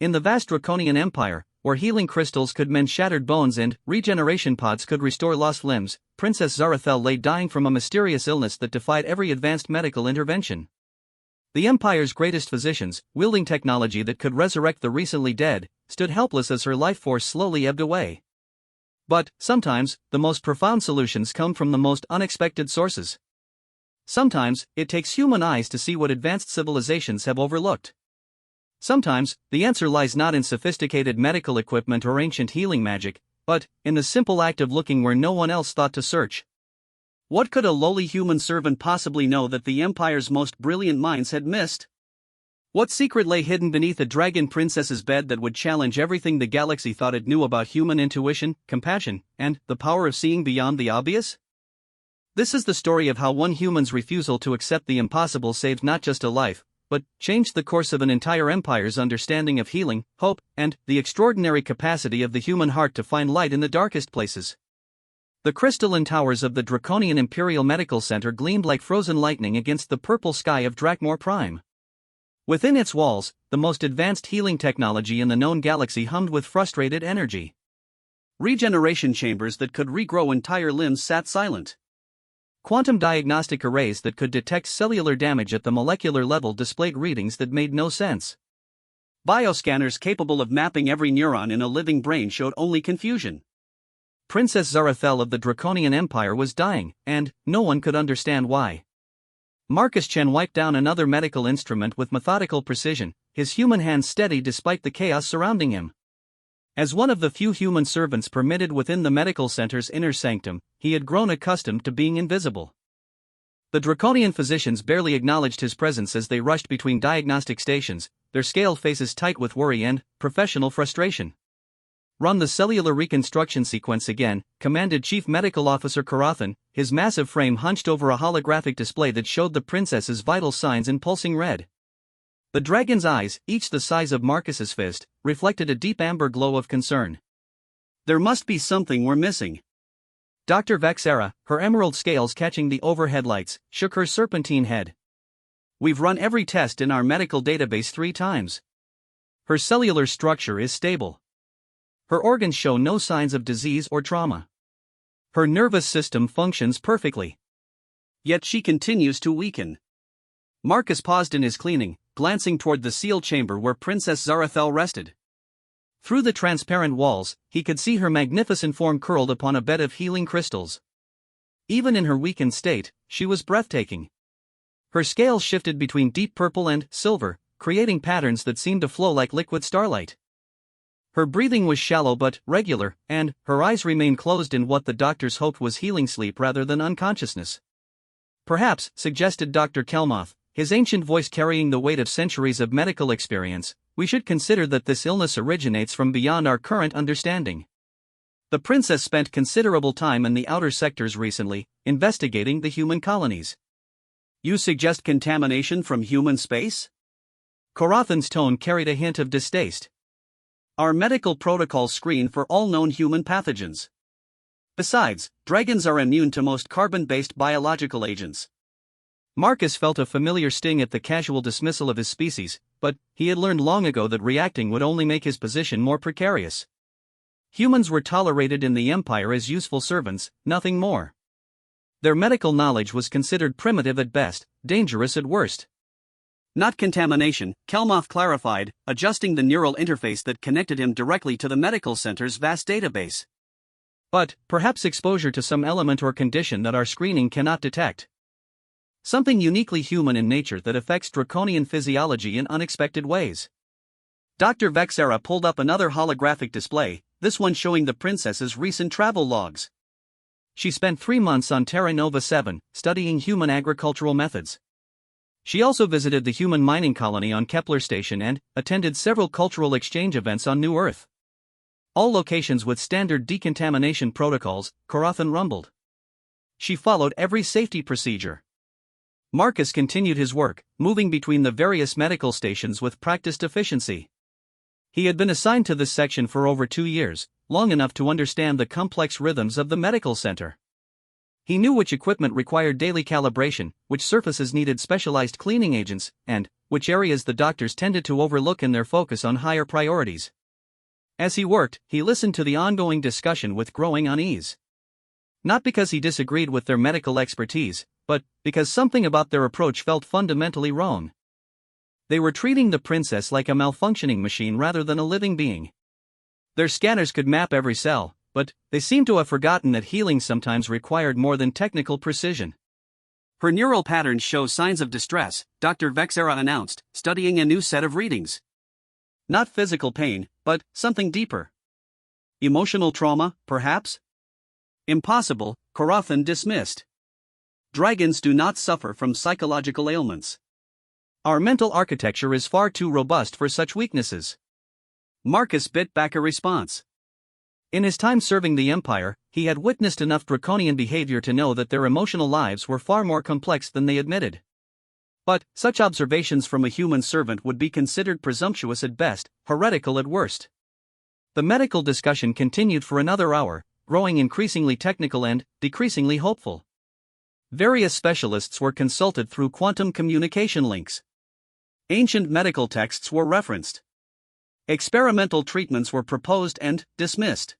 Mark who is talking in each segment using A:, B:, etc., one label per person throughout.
A: In the vast Draconian Empire, where healing crystals could mend shattered bones and regeneration pods could restore lost limbs, Princess Zarathel lay dying from a mysterious illness that defied every advanced medical intervention. The Empire's greatest physicians, wielding technology that could resurrect the recently dead, stood helpless as her life force slowly ebbed away. But, sometimes, the most profound solutions come from the most unexpected sources. Sometimes, it takes human eyes to see what advanced civilizations have overlooked. Sometimes, the answer lies not in sophisticated medical equipment or ancient healing magic, but in the simple act of looking where no one else thought to search. What could a lowly human servant possibly know that the Empire's most brilliant minds had missed? What secret lay hidden beneath a dragon princess's bed that would challenge everything the galaxy thought it knew about human intuition, compassion, and the power of seeing beyond the obvious? This is the story of how one human's refusal to accept the impossible saved not just a life, but changed the course of an entire empire's understanding of healing, hope, and the extraordinary capacity of the human heart to find light in the darkest places. The crystalline towers of the Draconian Imperial Medical Center gleamed like frozen lightning against the purple sky of Drakmor Prime. Within its walls, the most advanced healing technology in the known galaxy hummed with frustrated energy. Regeneration chambers that could regrow entire limbs sat silent. Quantum diagnostic arrays that could detect cellular damage at the molecular level displayed readings that made no sense. Bioscanners capable of mapping every neuron in a living brain showed only confusion. Princess Zarathel of the Draconian Empire was dying, and no one could understand why. Marcus Chen wiped down another medical instrument with methodical precision, his human hands steady despite the chaos surrounding him. As one of the few human servants permitted within the medical center's inner sanctum, he had grown accustomed to being invisible. The Draconian physicians barely acknowledged his presence as they rushed between diagnostic stations, their scaled faces tight with worry and professional frustration. "Run the cellular reconstruction sequence again," commanded Chief Medical Officer Karathan, his massive frame hunched over a holographic display that showed the princess's vital signs in pulsing red. The dragon's eyes, each the size of Marcus's fist, reflected a deep amber glow of concern. "There must be something we're missing." Dr. Vexera, her emerald scales catching the overhead lights, shook her serpentine head. "We've run every test in our medical database 3 times. Her cellular structure is stable. Her organs show no signs of disease or trauma. Her nervous system functions perfectly. Yet she continues to weaken." Marcus paused in his cleaning, glancing toward the sealed chamber where Princess Zarathel rested. Through the transparent walls, he could see her magnificent form curled upon a bed of healing crystals. Even in her weakened state, she was breathtaking. Her scales shifted between deep purple and silver, creating patterns that seemed to flow like liquid starlight. Her breathing was shallow but regular, and her eyes remained closed in what the doctors hoped was healing sleep rather than unconsciousness. "Perhaps," suggested Dr. Kelmoth, his ancient voice carrying the weight of centuries of medical experience, "we should consider that this illness originates from beyond our current understanding." The princess spent considerable time in the outer sectors recently, investigating the human colonies. "You suggest contamination from human space?" Karathan's tone carried a hint of distaste. "Our medical protocols screen for all known human pathogens. Besides, dragons are immune to most carbon-based biological agents." Marcus felt a familiar sting at the casual dismissal of his species, but he had learned long ago that reacting would only make his position more precarious. Humans were tolerated in the Empire as useful servants, nothing more. Their medical knowledge was considered primitive at best, dangerous at worst. "Not contamination," Kelmoth clarified, adjusting the neural interface that connected him directly to the medical center's vast database. "But perhaps exposure to some element or condition that our screening cannot detect. Something uniquely human in nature that affects draconian physiology in unexpected ways." Dr. Vexera pulled up another holographic display, this one showing the princess's recent travel logs. She spent 3 months on Terra Nova 7, studying human agricultural methods. She also visited the human mining colony on Kepler Station and attended several cultural exchange events on New Earth. All locations with standard decontamination protocols, Karathan rumbled. She followed every safety procedure. Marcus continued his work, moving between the various medical stations with practiced efficiency. He had been assigned to this section for over 2 years, long enough to understand the complex rhythms of the medical center. He knew which equipment required daily calibration, which surfaces needed specialized cleaning agents, and which areas the doctors tended to overlook in their focus on higher priorities. As he worked, he listened to the ongoing discussion with growing unease. Not because he disagreed with their medical expertise, but because something about their approach felt fundamentally wrong. They were treating the princess like a malfunctioning machine rather than a living being. Their scanners could map every cell, but they seemed to have forgotten that healing sometimes required more than technical precision. Her neural patterns show signs of distress, Dr. Vexera announced, studying a new set of readings. Not physical pain, but something deeper. Emotional trauma, perhaps? Impossible, Karathan dismissed. Dragons do not suffer from psychological ailments. Our mental architecture is far too robust for such weaknesses. Marcus bit back a response. In his time serving the Empire, he had witnessed enough draconian behavior to know that their emotional lives were far more complex than they admitted. But such observations from a human servant would be considered presumptuous at best, heretical at worst. The medical discussion continued for another hour, growing increasingly technical and decreasingly hopeful. Various specialists were consulted through quantum communication links. Ancient medical texts were referenced. Experimental treatments were proposed and dismissed.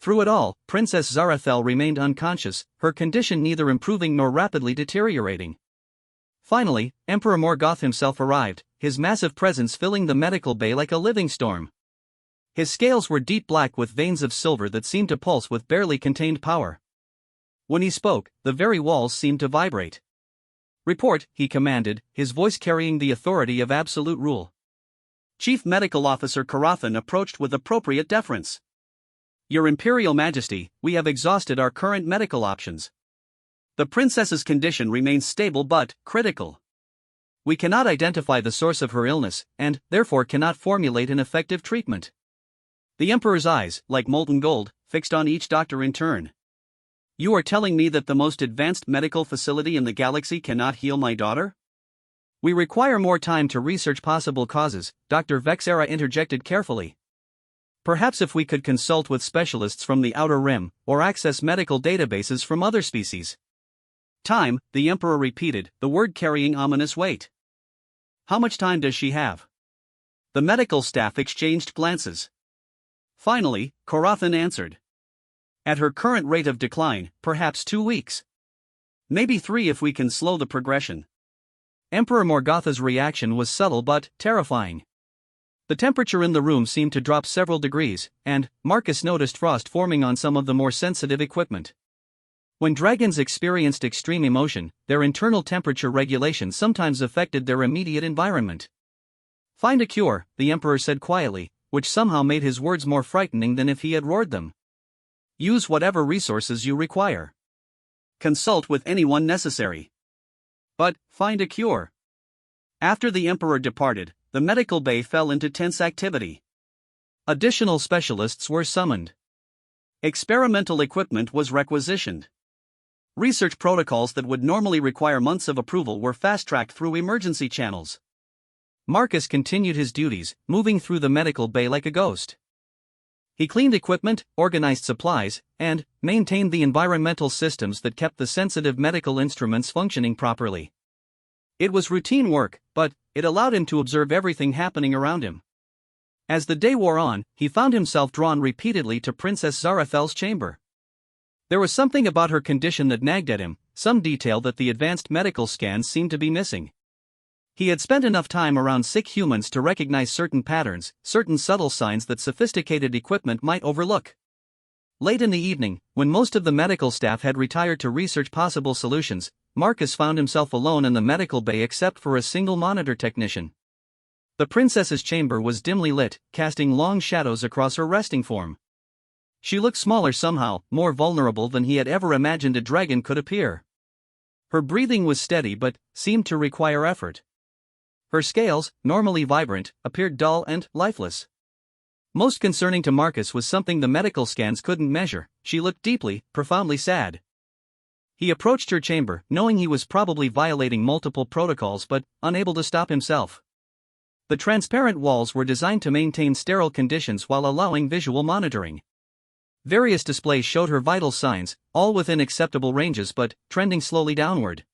A: Through it all, Princess Zarathel remained unconscious, her condition neither improving nor rapidly deteriorating. Finally, Emperor Morgoth himself arrived, his massive presence filling the medical bay like a living storm. His scales were deep black with veins of silver that seemed to pulse with barely contained power. When he spoke, the very walls seemed to vibrate. "Report," he commanded, his voice carrying the authority of absolute rule. Chief Medical Officer Karathan approached with appropriate deference. "Your Imperial Majesty, we have exhausted our current medical options. The princess's condition remains stable but critical. We cannot identify the source of her illness, and therefore cannot formulate an effective treatment." The Emperor's eyes, like molten gold, fixed on each doctor in turn. "You are telling me that the most advanced medical facility in the galaxy cannot heal my daughter?" "We require more time to research possible causes," Dr. Vexera interjected carefully. "Perhaps if we could consult with specialists from the Outer Rim, or access medical databases from other species." "Time," the Emperor repeated, the word carrying ominous weight. "How much time does she have?" The medical staff exchanged glances. Finally, Karathan answered. "At her current rate of decline, perhaps 2 weeks. Maybe 3 if we can slow the progression." Emperor Morgotha's reaction was subtle but terrifying. The temperature in the room seemed to drop several degrees, and Marcus noticed frost forming on some of the more sensitive equipment. When dragons experienced extreme emotion, their internal temperature regulation sometimes affected their immediate environment. "Find a cure," the Emperor said quietly, which somehow made his words more frightening than if he had roared them. "Use whatever resources you require. Consult with anyone necessary. But find a cure." After the Emperor departed, the medical bay fell into tense activity. Additional specialists were summoned. Experimental equipment was requisitioned. Research protocols that would normally require months of approval were fast-tracked through emergency channels. Marcus continued his duties, moving through the medical bay like a ghost. He cleaned equipment, organized supplies, and maintained the environmental systems that kept the sensitive medical instruments functioning properly. It was routine work, but it allowed him to observe everything happening around him. As the day wore on, he found himself drawn repeatedly to Princess Zarathel's chamber. There was something about her condition that nagged at him, some detail that the advanced medical scans seemed to be missing. He had spent enough time around sick humans to recognize certain patterns, certain subtle signs that sophisticated equipment might overlook. Late in the evening, when most of the medical staff had retired to research possible solutions, Marcus found himself alone in the medical bay except for a single monitor technician. The princess's chamber was dimly lit, casting long shadows across her resting form. She looked smaller somehow, more vulnerable than he had ever imagined a dragon could appear. Her breathing was steady but seemed to require effort. Her scales, normally vibrant, appeared dull and lifeless. Most concerning to Marcus was something the medical scans couldn't measure: she looked deeply, profoundly sad. He approached her chamber, knowing he was probably violating multiple protocols but unable to stop himself. The transparent walls were designed to maintain sterile conditions while allowing visual monitoring. Various displays showed her vital signs, all within acceptable ranges but trending slowly downward.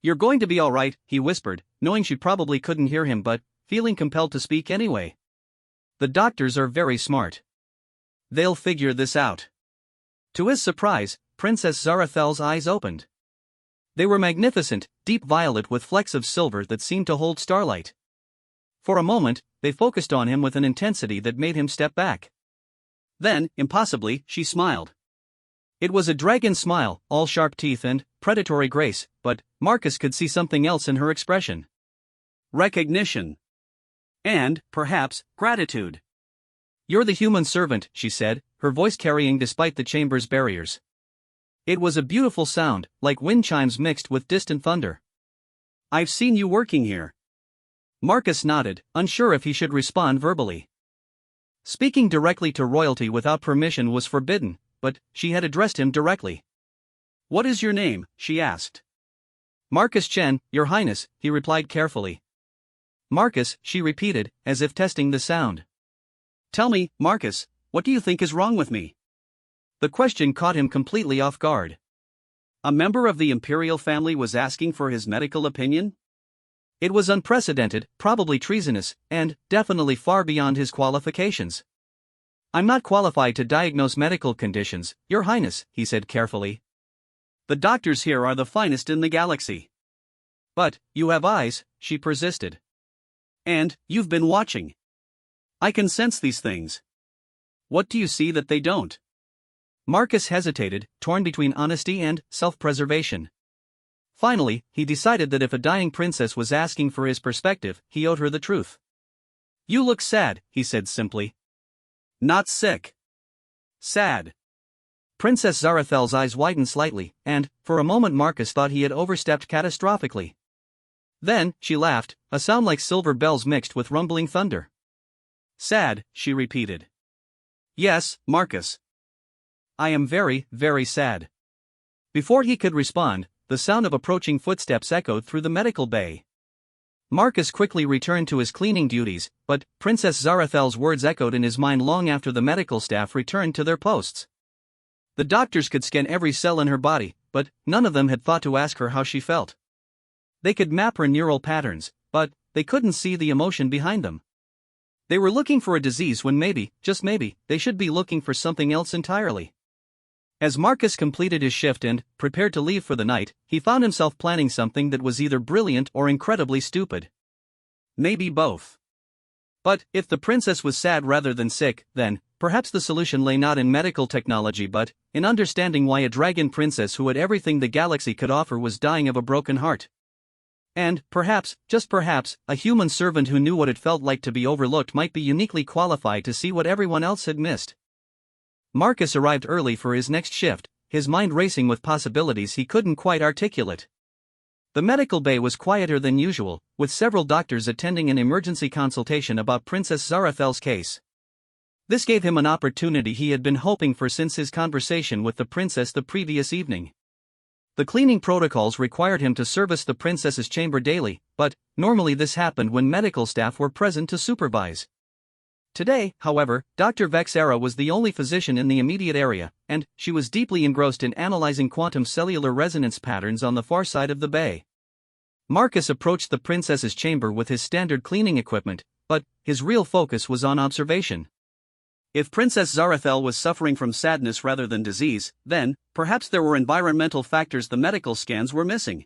A: "You're going to be alright," he whispered, knowing she probably couldn't hear him but feeling compelled to speak anyway. "The doctors are very smart. They'll figure this out." To his surprise, Princess Zarathel's eyes opened. They were magnificent, deep violet with flecks of silver that seemed to hold starlight. For a moment, they focused on him with an intensity that made him step back. Then, impossibly, she smiled. It was a dragon smile, all sharp teeth and predatory grace, but Marcus could see something else in her expression. Recognition. And, perhaps, gratitude. "You're the human servant," she said, her voice carrying despite the chamber's barriers. It was a beautiful sound, like wind chimes mixed with distant thunder. "I've seen you working here." Marcus nodded, unsure if he should respond verbally. Speaking directly to royalty without permission was forbidden, but she had addressed him directly. "What is your name?" she asked. "Marcus Chen, Your Highness," he replied carefully. "Marcus," she repeated, as if testing the sound. "Tell me, Marcus, what do you think is wrong with me?" The question caught him completely off guard. A member of the imperial family was asking for his medical opinion? It was unprecedented, probably treasonous, and definitely far beyond his qualifications. "I'm not qualified to diagnose medical conditions, Your Highness," he said carefully. "The doctors here are the finest in the galaxy." "But you have eyes," she persisted. "And you've been watching. I can sense these things. What do you see that they don't?" Marcus hesitated, torn between honesty and self-preservation. Finally, he decided that if a dying princess was asking for his perspective, he owed her the truth. "You look sad," he said simply. "Not sick. Sad." Princess Zarathel's eyes widened slightly, and, for a moment Marcus thought he had overstepped catastrophically. Then, she laughed, a sound like silver bells mixed with rumbling thunder. "Sad," she repeated. "Yes, Marcus. I am very, very sad." Before he could respond, the sound of approaching footsteps echoed through the medical bay. Marcus quickly returned to his cleaning duties, but Princess Zarathel's words echoed in his mind long after the medical staff returned to their posts. The doctors could scan every cell in her body, but none of them had thought to ask her how she felt. They could map her neural patterns, but they couldn't see the emotion behind them. They were looking for a disease when maybe, just maybe, they should be looking for something else entirely. As Marcus completed his shift and prepared to leave for the night, he found himself planning something that was either brilliant or incredibly stupid. Maybe both. But if the princess was sad rather than sick, then perhaps the solution lay not in medical technology but in understanding why a dragon princess who had everything the galaxy could offer was dying of a broken heart. And perhaps, just perhaps, a human servant who knew what it felt like to be overlooked might be uniquely qualified to see what everyone else had missed. Marcus arrived early for his next shift, his mind racing with possibilities he couldn't quite articulate. The medical bay was quieter than usual, with several doctors attending an emergency consultation about Princess Zarathel's case. This gave him an opportunity he had been hoping for since his conversation with the princess the previous evening. The cleaning protocols required him to service the princess's chamber daily, but normally this happened when medical staff were present to supervise. Today, however, Dr. Vexera was the only physician in the immediate area, and she was deeply engrossed in analyzing quantum cellular resonance patterns on the far side of the bay. Marcus approached the princess's chamber with his standard cleaning equipment, but his real focus was on observation. If Princess Zarathel was suffering from sadness rather than disease, then, perhaps there were environmental factors the medical scans were missing.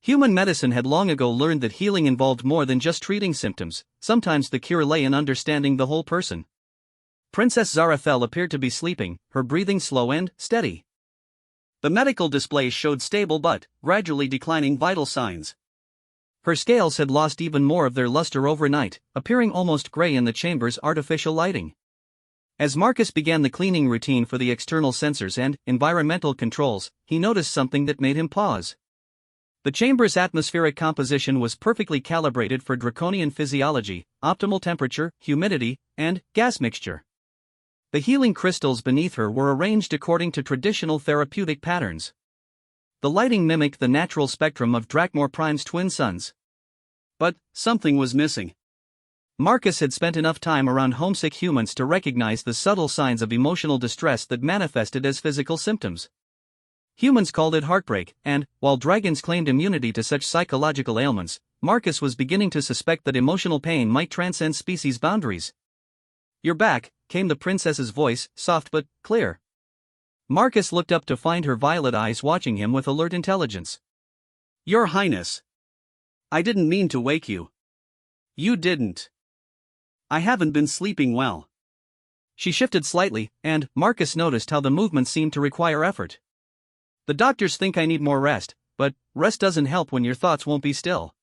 A: Human medicine had long ago learned that healing involved more than just treating symptoms, sometimes the cure lay in understanding the whole person. Princess Zarathel appeared to be sleeping, her breathing slow and steady. The medical displays showed stable but gradually declining vital signs. Her scales had lost even more of their luster overnight, appearing almost gray in the chamber's artificial lighting. As Marcus began the cleaning routine for the external sensors and environmental controls, he noticed something that made him pause. The chamber's atmospheric composition was perfectly calibrated for draconian physiology, optimal temperature, humidity, and gas mixture. The healing crystals beneath her were arranged according to traditional therapeutic patterns. The lighting mimicked the natural spectrum of Drakmor Prime's twin suns. But something was missing. Marcus had spent enough time around homesick humans to recognize the subtle signs of emotional distress that manifested as physical symptoms. Humans called it heartbreak, and, while dragons claimed immunity to such psychological ailments, Marcus was beginning to suspect that emotional pain might transcend species boundaries. "You're back," came the princess's voice, soft but clear. Marcus looked up to find her violet eyes watching him with alert intelligence.
B: "Your Highness. I didn't mean to wake you." "You didn't. I haven't been sleeping well."
A: She shifted slightly, and Marcus noticed how the movement seemed to require effort. "The doctors think I need more rest, but rest doesn't help when your thoughts won't be still."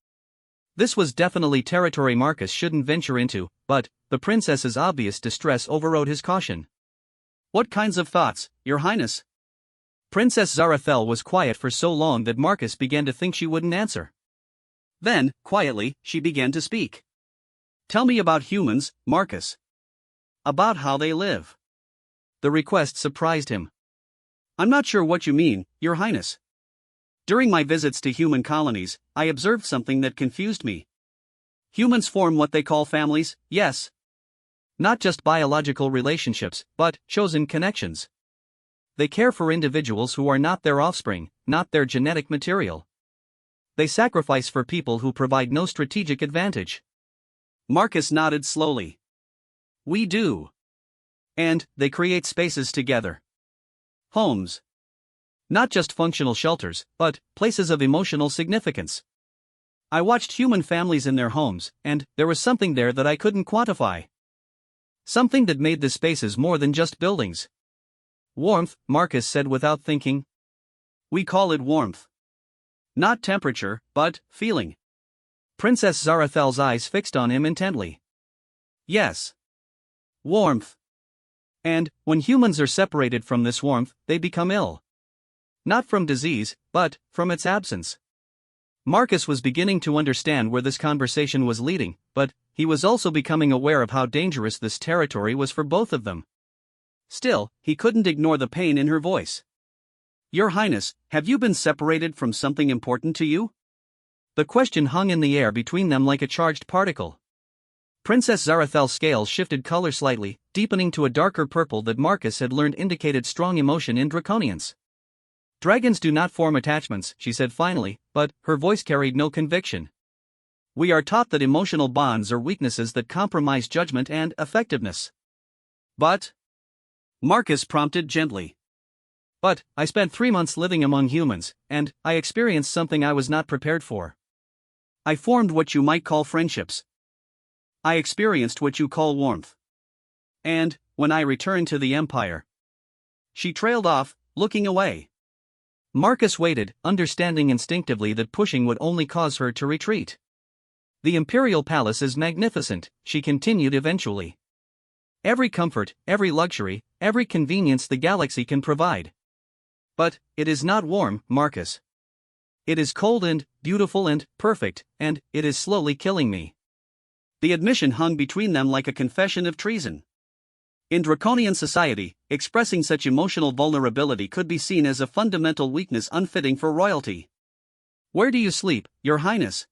A: This was definitely territory Marcus shouldn't venture into, but the princess's obvious distress overrode his caution.
B: "What kinds of thoughts, Your Highness?"
A: Princess Zarathel was quiet for so long that Marcus began to think she wouldn't answer.
B: Then, quietly, she began to speak. "Tell me about humans, Marcus. About how they live."
A: The request surprised him.
B: "I'm not sure what you mean, Your Highness. During my visits to human colonies, I observed something that confused me. Humans form what they call families, yes.
A: Not just biological relationships, but chosen connections. They care for individuals who are not their offspring, not their genetic material. They sacrifice for people who provide no strategic advantage."
B: Marcus nodded slowly. "We do.
A: And they create spaces together.
B: Homes.
A: Not just functional shelters, but places of emotional significance. I watched human families in their homes, and there was something there that I couldn't quantify. Something that made the spaces more than just buildings." "Warmth," Marcus said without thinking.
B: "We call it warmth. Not temperature, but feeling."
A: Princess Zarathel's eyes fixed on him intently.
B: "Yes. Warmth.
A: And, when humans are separated from this warmth, they become ill. Not from disease, but from its absence." Marcus was beginning to understand where this conversation was leading, but he was also becoming aware of how dangerous this territory was for both of them.
B: Still, he couldn't ignore the pain in her voice. "Your Highness, have you been separated from something important to you?"
A: The question hung in the air between them like a charged particle. Princess Zarathel's scales shifted color slightly, deepening to a darker purple that Marcus had learned indicated strong emotion in draconians. "Dragons do not form attachments," she said finally, but her voice carried no conviction. "We are taught that emotional bonds are weaknesses that compromise judgment and effectiveness."
B: "But?" Marcus prompted gently.
A: "But, I spent 3 months living among humans, and I experienced something I was not prepared for.
B: I formed what you might call friendships. I experienced what you call warmth. And, when I returned to the Empire..." She trailed off, looking away.
A: Marcus waited, understanding instinctively that pushing would only cause her to retreat. "The Imperial Palace is magnificent," she continued eventually. "Every comfort, every luxury, every convenience the galaxy can provide. But, it is not warm, Marcus. It is cold and beautiful and perfect, and it is slowly killing me."
B: The admission hung between them like a confession of treason. In draconian society, expressing such emotional vulnerability could be seen as a fundamental weakness unfitting for royalty.
A: "Where do you sleep, Your Highness?"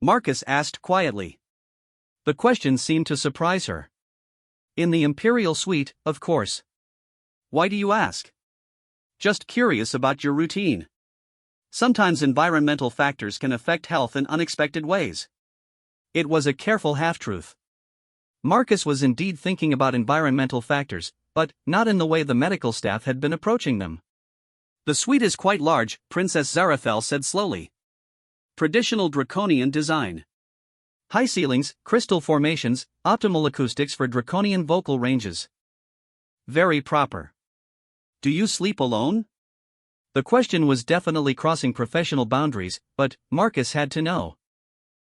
B: Marcus asked quietly.
A: The question seemed to surprise her. "In the Imperial Suite, of course."
B: "Why do you ask?" "Just curious about your routine. Sometimes environmental factors can affect health in unexpected ways."
A: It was a careful half-truth. Marcus was indeed thinking about environmental factors, but not in the way the medical staff had been approaching them.
B: "The suite is quite large," Princess Zarathel said slowly. "Traditional draconian design.
A: High ceilings, crystal formations, optimal acoustics for draconian vocal ranges. Very proper."
B: "Do you sleep alone?"
A: The question was definitely crossing professional boundaries, but Marcus had to know.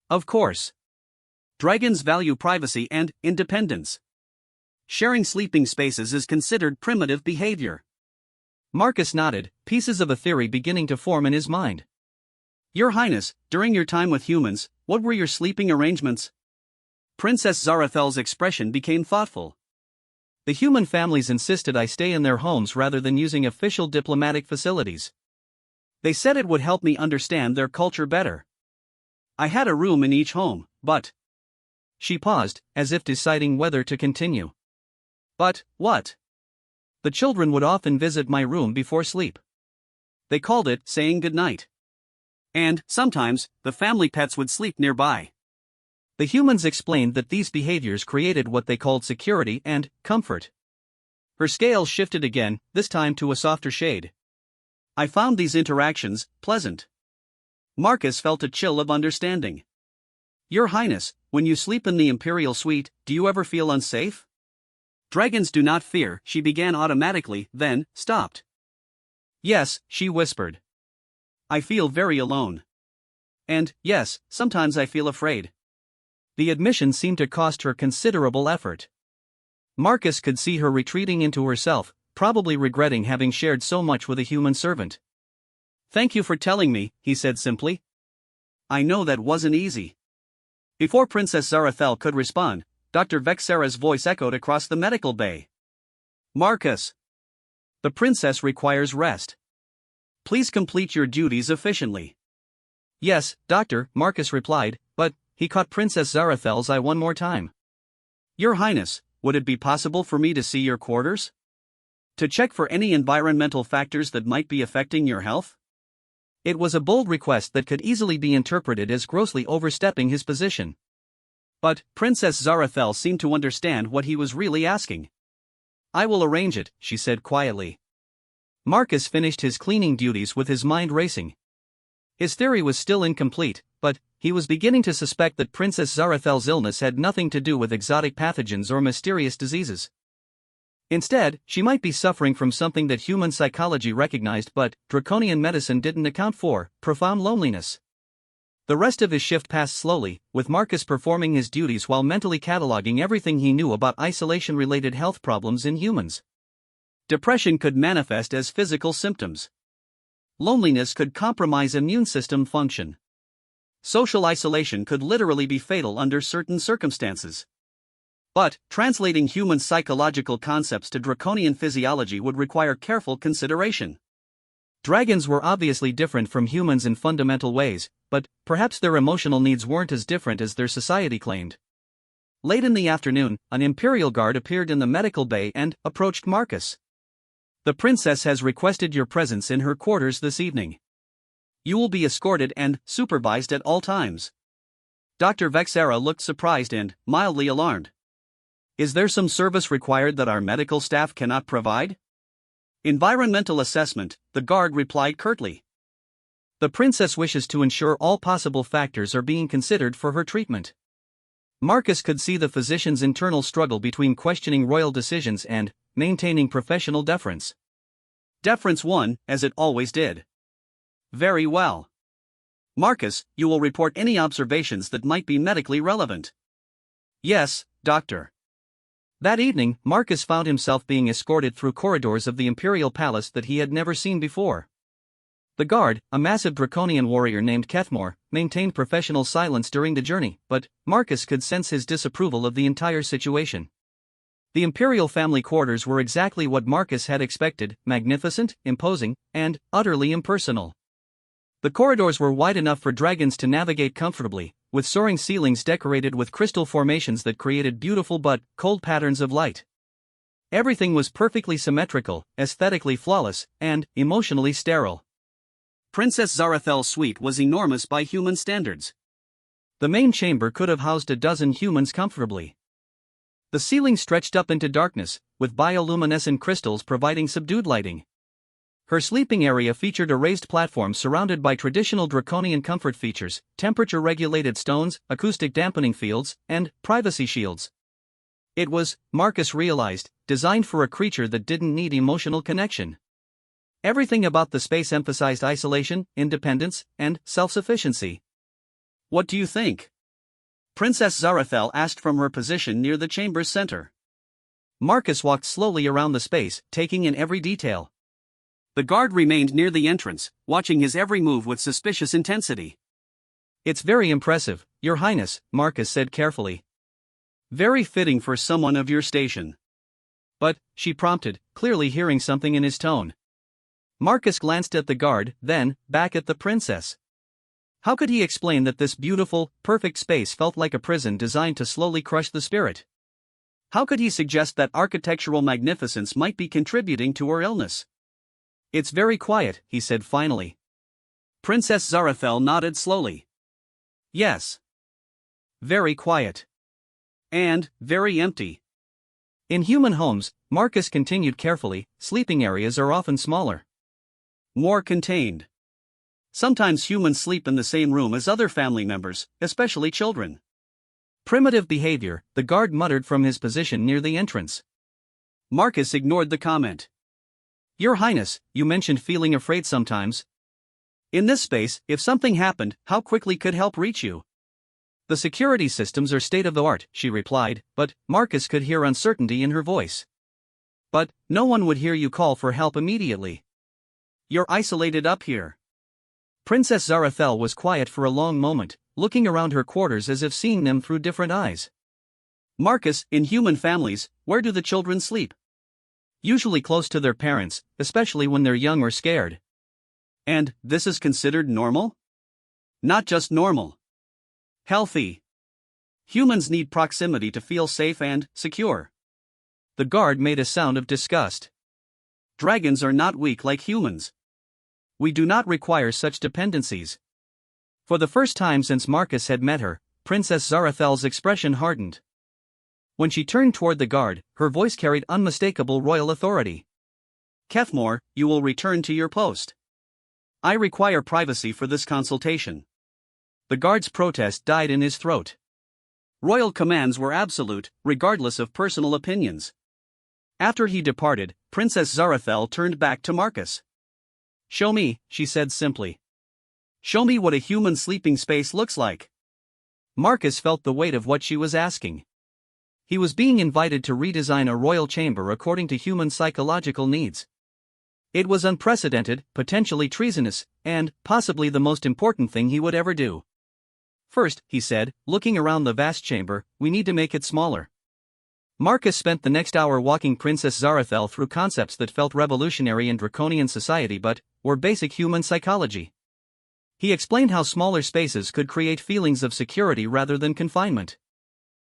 B: "Of course. Dragons value privacy and independence. Sharing sleeping spaces is considered primitive behavior."
A: Marcus nodded, pieces of a theory beginning to form in his mind.
B: "Your Highness, during your time with humans, what were your sleeping arrangements?" Princess Zarathel's expression became thoughtful.
A: "The human families insisted I stay in their homes rather than using official diplomatic facilities. They said it would help me understand their culture better.
B: I had a room in each home, but..."
A: She paused, as if deciding whether to continue.
B: But, what?
A: The children would often visit my room before sleep.
B: They called it saying goodnight. And, sometimes, the family pets would sleep nearby.
A: The humans explained that these behaviors created what they called security and comfort.
B: Her scales shifted again, this time to a softer shade. I found these interactions pleasant. Marcus felt a chill of understanding. Your Highness, when you sleep in the Imperial Suite, do you ever feel unsafe? Dragons do not fear, she began automatically, then stopped.
A: Yes, she whispered.
B: I feel very alone. And, yes, sometimes I feel afraid.
A: The admission seemed to cost her considerable effort. Marcus could see her retreating into herself, probably regretting having shared so much with a human servant.
B: Thank you for telling me, he said simply. I know that wasn't easy. Before Princess Zarathel could respond, Dr. Vexera's voice echoed across the medical bay. Marcus. The princess requires rest. Please complete your duties efficiently.
A: Yes, Doctor, Marcus replied, but he caught Princess Zarathel's eye one more time.
B: Your Highness, would it be possible for me to see your quarters? To check for any environmental factors that might be affecting your health?
A: It was a bold request that could easily be interpreted as grossly overstepping his position.
B: But Princess Zarathel seemed to understand what he was really asking.
A: I will arrange it, she said quietly. Marcus finished his cleaning duties with his mind racing. His theory was still incomplete, but he was beginning to suspect that Princess Zarathel's illness had nothing to do with exotic pathogens or mysterious diseases. Instead, she might be suffering from something that human psychology recognized but draconian medicine didn't account for: profound loneliness. The rest of his shift passed slowly, with Marcus performing his duties while mentally cataloging everything he knew about isolation-related health problems in humans.
B: Depression could manifest as physical symptoms. Loneliness could compromise immune system function. Social isolation could literally be fatal under certain circumstances. But, translating human psychological concepts to draconian physiology would require careful consideration.
A: Dragons were obviously different from humans in fundamental ways, but perhaps their emotional needs weren't as different as their society claimed. Late in the afternoon, an Imperial guard appeared in the medical bay and approached Marcus. The princess has requested your presence in her quarters this evening. You will be escorted and supervised at all times. Dr. Vexera looked surprised and mildly alarmed. Is there some service required that our medical staff cannot provide? Environmental assessment, the guard replied curtly. The princess wishes to ensure all possible factors are being considered for her treatment. Marcus could see the physician's internal struggle between questioning royal decisions and maintaining professional deference. Deference won, as it always did. Very well. Marcus, you will report any observations that might be medically relevant. Yes, Doctor. That evening, Marcus found himself being escorted through corridors of the Imperial Palace that he had never seen before. The guard, a massive draconian warrior named Kethmore, maintained professional silence during the journey, but Marcus could sense his disapproval of the entire situation. The Imperial family quarters were exactly what Marcus had expected: magnificent, imposing, and utterly impersonal. The corridors were wide enough for dragons to navigate comfortably, with soaring ceilings decorated with crystal formations that created beautiful but cold patterns of light. Everything was perfectly symmetrical, aesthetically flawless, and emotionally sterile. Princess Zarathel's suite was enormous by human standards. The main chamber could have housed a dozen humans comfortably. The ceiling stretched up into darkness, with bioluminescent crystals providing subdued lighting. Her sleeping area featured a raised platform surrounded by traditional draconian comfort features: temperature-regulated stones, acoustic dampening fields, and privacy shields. It was, Marcus realized, designed for a creature that didn't need emotional connection. Everything about the space emphasized isolation, independence, and self-sufficiency. What do you think? Princess Zarathel asked from her position near the chamber's center. Marcus walked slowly around the space, taking in every detail. The guard remained near the entrance, watching his every move with suspicious intensity. It's very impressive, Your Highness, Marcus said carefully. Very fitting for someone of your station. But, she prompted, clearly hearing something in his tone. Marcus glanced at the guard, then back at the princess.
B: How could he explain that this beautiful, perfect space felt like a prison designed to slowly crush the spirit? How could he suggest that architectural magnificence might be contributing to her illness? "It's very quiet," he said finally. Princess Zarathel nodded slowly. "Yes. Very quiet. And very empty." In human homes, Marcus continued carefully, sleeping areas are often smaller, more contained. Sometimes humans sleep in the same room as other family members, especially children. "Primitive behavior," the guard muttered from his position near the entrance. Marcus ignored the comment. "Your Highness, you mentioned feeling afraid sometimes. In this space, if something happened, how quickly could help reach you?" "The security systems are state-of-the-art," she replied, but Marcus could hear uncertainty in her voice. "But no one would hear you call for help immediately. You're isolated up here." Princess Zarathel was quiet for a long moment, looking around her quarters as if seeing them through different eyes. "Marcus, in human families, where do the children sleep?" "Usually close to their parents, especially when they're young or scared." "And this is considered normal?" "Not just normal. Healthy. Humans need proximity to feel safe and secure." The guard made a sound of disgust. "Dragons are not weak like humans. We do not require such dependencies." For the first time since Marcus had met her, Princess Zarathel's expression hardened. When she turned toward the guard, her voice carried unmistakable royal authority. "Kefmore, you will return to your post. I require privacy for this consultation." The guard's protest died in his throat. Royal commands were absolute, regardless of personal opinions. After he departed, Princess Zarathel turned back to Marcus. "Show me," she said simply. "Show me what a human sleeping space looks like." Marcus felt the weight of what she was asking. He was being invited to redesign a royal chamber according to human psychological needs. It was unprecedented, potentially treasonous, and possibly the most important thing he would ever do. "First," he said, looking around the vast chamber, "we need to make it smaller." Marcus spent the next hour walking Princess Zarathel through concepts that felt revolutionary in draconian society but were basic human psychology. He explained how smaller spaces could create feelings of security rather than confinement.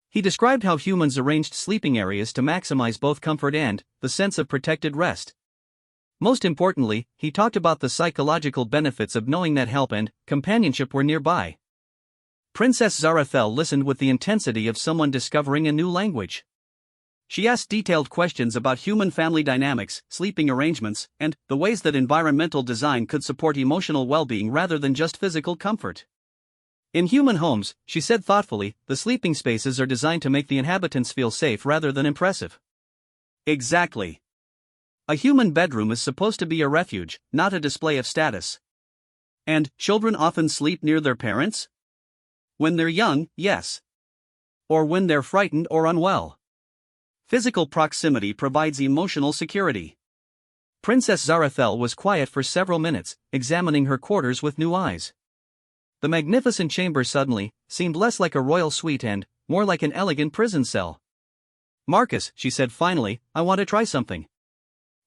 B: He described how humans arranged sleeping areas to maximize both comfort and the sense of protected rest. Most importantly, he talked about the psychological benefits of knowing that help and companionship were nearby. Princess Zarathel listened with the intensity of someone discovering a new language. She asked detailed questions about human family dynamics, sleeping arrangements, and the ways that environmental design could support emotional well-being rather than just physical comfort. "In human homes," she said thoughtfully, "the sleeping spaces are designed to make the inhabitants feel safe rather than impressive." Exactly. A human bedroom is supposed to be a refuge, not a display of status. And children often sleep near their parents? When they're young, yes. Or when they're frightened or unwell. Physical proximity provides emotional security. Princess Zarathel was quiet for several minutes, examining her quarters with new eyes. The magnificent chamber suddenly seemed less like a royal suite and more like an elegant prison cell. "Marcus," she said finally, "I want to try something.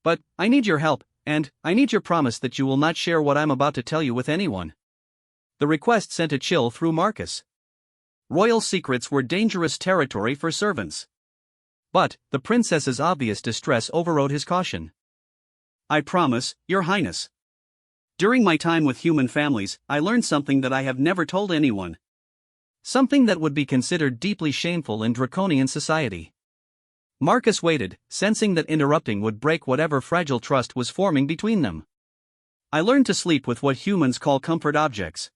B: But I need your help, and I need your promise that you will not share what I'm about to tell you with anyone." The request sent a chill through Marcus. Royal secrets were dangerous territory for servants. But the princess's obvious distress overrode his caution. "I promise, Your Highness. During my time with human families, I learned something that I have never told anyone. Something that would be considered deeply shameful in draconian society." Marcus waited, sensing that interrupting would break whatever fragile trust was forming between them. "I learned to sleep with what humans call comfort objects.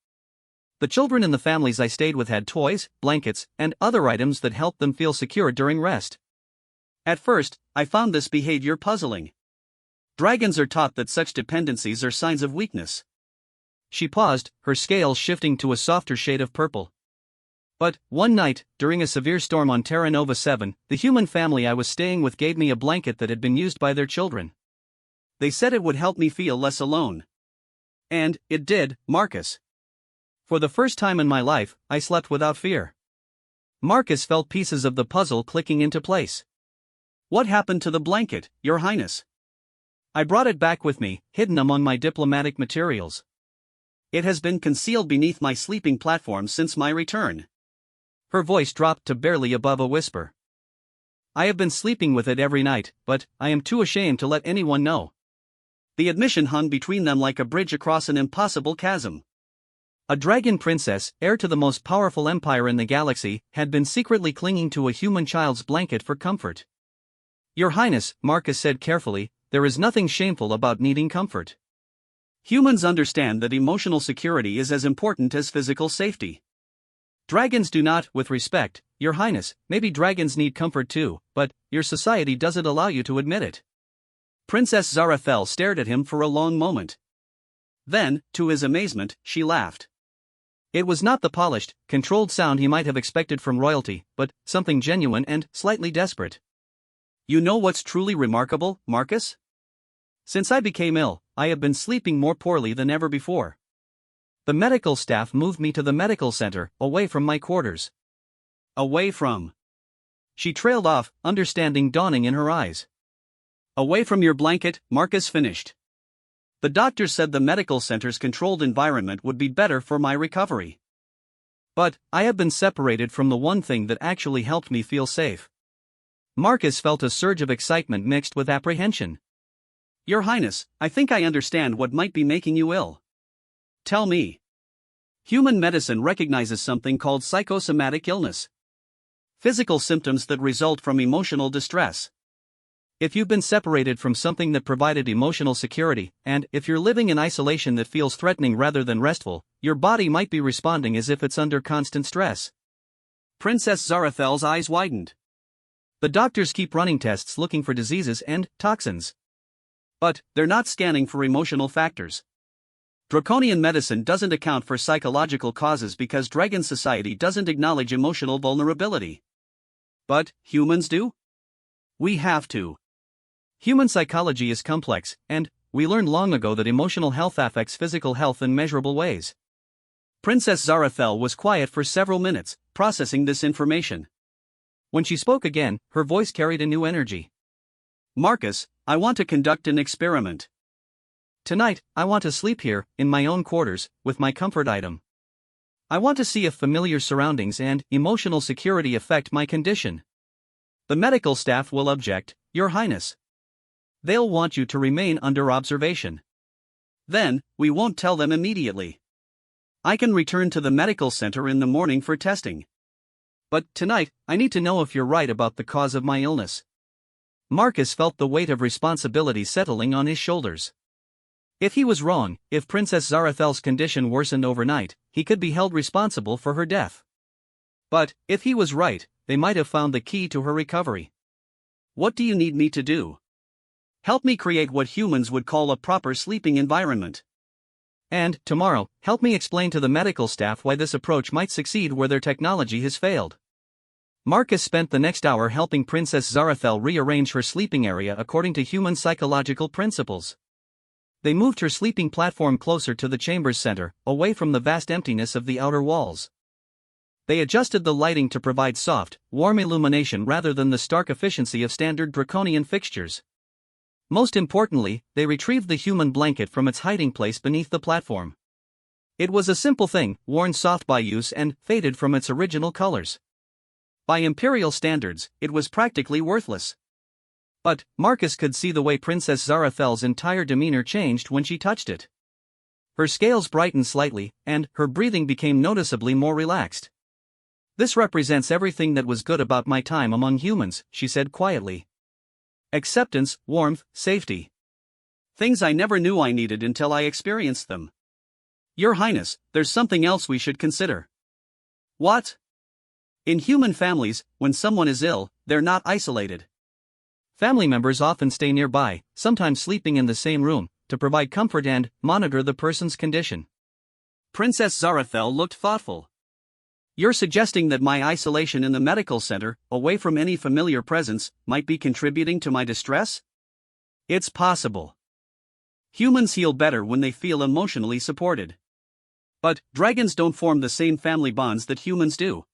B: The children in the families I stayed with had toys, blankets, and other items that helped them feel secure during rest. At first, I found this behavior puzzling. Dragons are taught that such dependencies are signs of weakness." She paused, her scales shifting to a softer shade of purple. "But one night, during a severe storm on Terra Nova 7, the human family I was staying with gave me a blanket that had been used by their children. They said it would help me feel less alone. And it did, Marcus. For the first time in my life, I slept without fear." Marcus felt pieces of the puzzle clicking into place. "What happened to the blanket, Your Highness?" "I brought it back with me, hidden among my diplomatic materials." It has been concealed beneath my sleeping platform since my return.
A: Her voice dropped to barely above a whisper. I have been sleeping with it every night, but I am too ashamed to let anyone know.
B: The admission hung between them like a bridge across an impossible chasm.
A: A dragon princess, heir to the most powerful empire in the galaxy, had been secretly clinging to a human child's blanket for comfort. Your Highness, Marcus said carefully, there is nothing shameful about needing comfort.
B: Humans understand that emotional security is as important as physical safety.
A: Dragons do not, with respect, Your Highness. Maybe dragons need comfort too, but your society doesn't allow you to admit it.
B: Princess Zarathel stared at him for a long moment. Then, to his amazement, she laughed.
A: It was not the polished, controlled sound he might have expected from royalty, but something genuine and slightly desperate.
B: You know what's truly remarkable, Marcus?
A: Since I became ill, I have been sleeping more poorly than ever before. The medical staff moved me to the medical center, away from my quarters.
B: Away from?
A: She trailed off, understanding dawning in her eyes.
B: Away from your blanket, Marcus finished. The doctor said the medical center's controlled environment would be better for my recovery.
A: But I have been separated from the one thing that actually helped me feel safe. Marcus felt a surge of excitement mixed with apprehension.
B: Your Highness, I think I understand what might be making you ill. Tell me. Human medicine recognizes something called psychosomatic illness. Physical symptoms that result from emotional distress.
A: If you've been separated from something that provided emotional security, and if you're living in isolation that feels threatening rather than restful, your body might be responding as if it's under constant stress.
B: Princess Zarathel's eyes widened.
A: The doctors keep running tests looking for diseases and toxins.
B: But they're not scanning for emotional factors. Draconian medicine doesn't account for psychological causes because Dragon Society doesn't acknowledge emotional vulnerability. But humans do? We have to.
A: Human psychology is complex, and we learned long ago that emotional health affects physical health in measurable ways.
B: Princess Zarathel was quiet for several minutes, processing this information.
A: When she spoke again, her voice carried a new energy.
B: Marcus, I want to conduct an experiment.
A: Tonight, I want to sleep here, in my own quarters, with my comfort item. I want to see if familiar surroundings and emotional security affect my condition. The medical staff will object, Your Highness. They'll want you to remain under observation.
B: Then, we won't tell them immediately. I can return to the medical center in the morning for testing.
A: But tonight, I need to know if you're right about the cause of my illness. Marcus felt the weight of responsibility settling on his shoulders. If he was wrong, if Princess Zarathel's condition worsened overnight, he could be held responsible for her death. But, if he was right, they might have found the key to her recovery.
B: What do you need me to do? Help me create what humans would call a proper sleeping environment.
A: And, tomorrow, help me explain to the medical staff why this approach might succeed where their technology has failed. Marcus spent the next hour helping Princess Zarathel rearrange her sleeping area according to human psychological principles. They moved her sleeping platform closer to the chamber's center, away from the vast emptiness of the outer walls. They adjusted the lighting to provide soft, warm illumination rather than the stark efficiency of standard draconian fixtures. Most importantly, they retrieved the human blanket from its hiding place beneath the platform. It was a simple thing, worn soft by use and faded from its original colors. By imperial standards, it was practically worthless. But Marcus could see the way Princess Zarathel's entire demeanor changed when she touched it. Her scales brightened slightly, and her breathing became noticeably more relaxed. This represents everything that was good about my time among humans, she said quietly. Acceptance, warmth, safety.
B: Things I never knew I needed until I experienced them. Your Highness, there's something else we should consider. What? In human families, when someone is ill, they're not isolated.
A: Family members often stay nearby, sometimes sleeping in the same room, to provide comfort and monitor the person's condition.
B: Princess Zarathel looked thoughtful. You're suggesting that my isolation in the medical center, away from any familiar presence, might be contributing to my distress? It's possible. Humans heal better when they feel emotionally supported. But dragons don't form the same family bonds that humans do.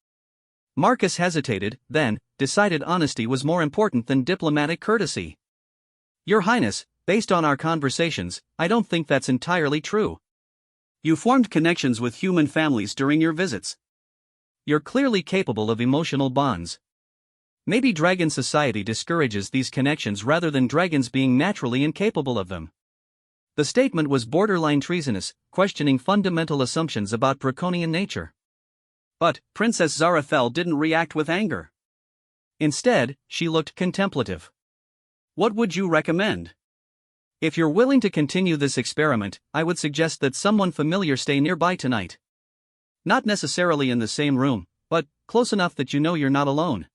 A: Marcus hesitated, then decided honesty was more important than diplomatic courtesy. Your Highness, based on our conversations, I don't think that's entirely true.
B: You formed connections with human families during your visits.
A: You're clearly capable of emotional bonds. Maybe dragon society discourages these connections rather than dragons being naturally incapable of them. The statement was borderline treasonous, questioning fundamental assumptions about draconian nature.
B: But Princess Zarethel didn't react with anger.
A: Instead, she looked contemplative.
B: What would you recommend?
A: If you're willing to continue this experiment, I would suggest that someone familiar stay nearby tonight. Not necessarily in the same room, but close enough that you know you're not alone.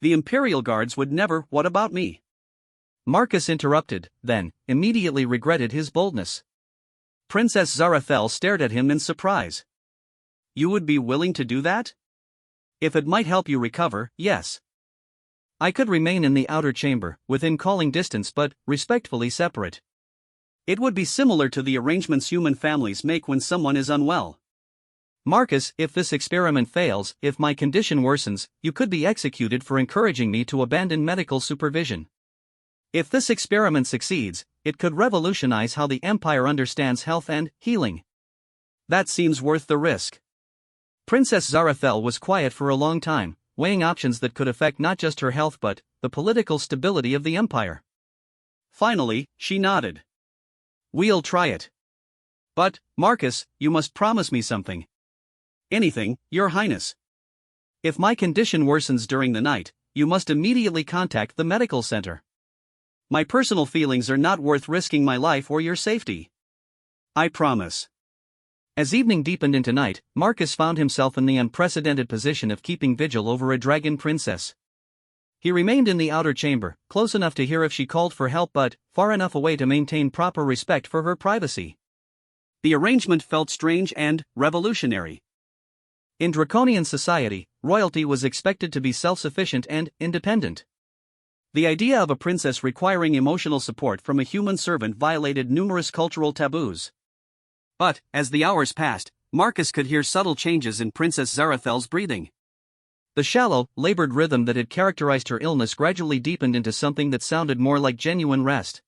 B: The Imperial Guards would never. What about me?
A: Marcus interrupted, then immediately regretted his boldness.
B: Princess Zarethel stared at him in surprise. You would be willing to do that? If it might help you recover, yes.
A: I could remain in the outer chamber, within calling distance but respectfully separate.
B: It would be similar to the arrangements human families make when someone is unwell.
A: Marcus, if this experiment fails, if my condition worsens, you could be executed for encouraging me to abandon medical supervision. If this experiment succeeds, it could revolutionize how the Empire understands health and healing.
B: That seems worth the risk.
A: Princess Zarethel was quiet for a long time, weighing options that could affect not just her health but the political stability of the Empire.
B: Finally, she nodded.
A: We'll try it.
B: But, Marcus, you must promise me something. Anything, Your Highness.
A: If my condition worsens during the night, you must immediately contact the medical center.
B: My personal feelings are not worth risking my life or your safety. I promise.
A: As evening deepened into night, Marcus found himself in the unprecedented position of keeping vigil over a dragon princess. He remained in the outer chamber, close enough to hear if she called for help but far enough away to maintain proper respect for her privacy.
B: The arrangement felt strange and revolutionary.
A: In draconian society, royalty was expected to be self-sufficient and independent.
B: The idea of a princess requiring emotional support from a human servant violated numerous cultural taboos. But, as the hours passed, Marcus could hear subtle changes in Princess Zarethel's breathing.
A: The shallow, labored rhythm that had characterized her illness gradually deepened into something that sounded more like genuine rest.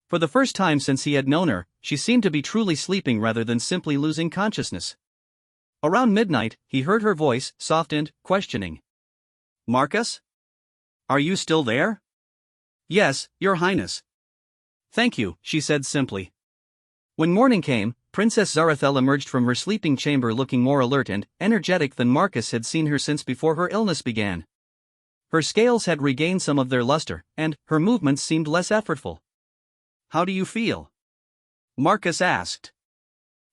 A: For the first time since he had known her, she seemed to be truly sleeping rather than simply losing consciousness. Around midnight, he heard her voice, soft and questioning.
B: Marcus? Are you still there?
A: Yes, Your Highness.
B: Thank you, she said simply.
A: When morning came, Princess Zarethel emerged from her sleeping chamber looking more alert and energetic than Marcus had seen her since before her illness began. Her scales had regained some of their luster, and her movements seemed less effortful.
B: How do you feel? Marcus asked.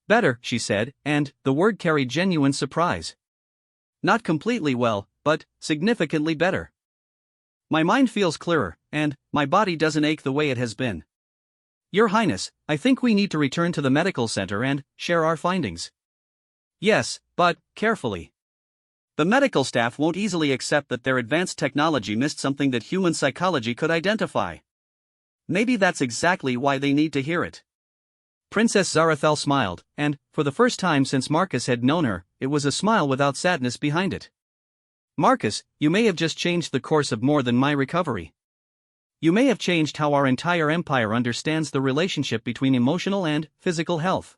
A: Better, she said, and the word carried genuine surprise.
B: Not completely well, but significantly better. My mind feels clearer, and my body doesn't ache the way it has been.
A: Your Highness, I think we need to return to the medical center and share our findings.
B: Yes, but carefully. The medical staff won't easily accept that their advanced technology missed something that human psychology could identify. Maybe that's exactly why they need to hear it.
A: Princess Zarethel smiled, and, for the first time since Marcus had known her, it was a smile without sadness behind it. Marcus, you may have just changed the course of more than my recovery. You may have changed how our entire empire understands the relationship between emotional and physical health.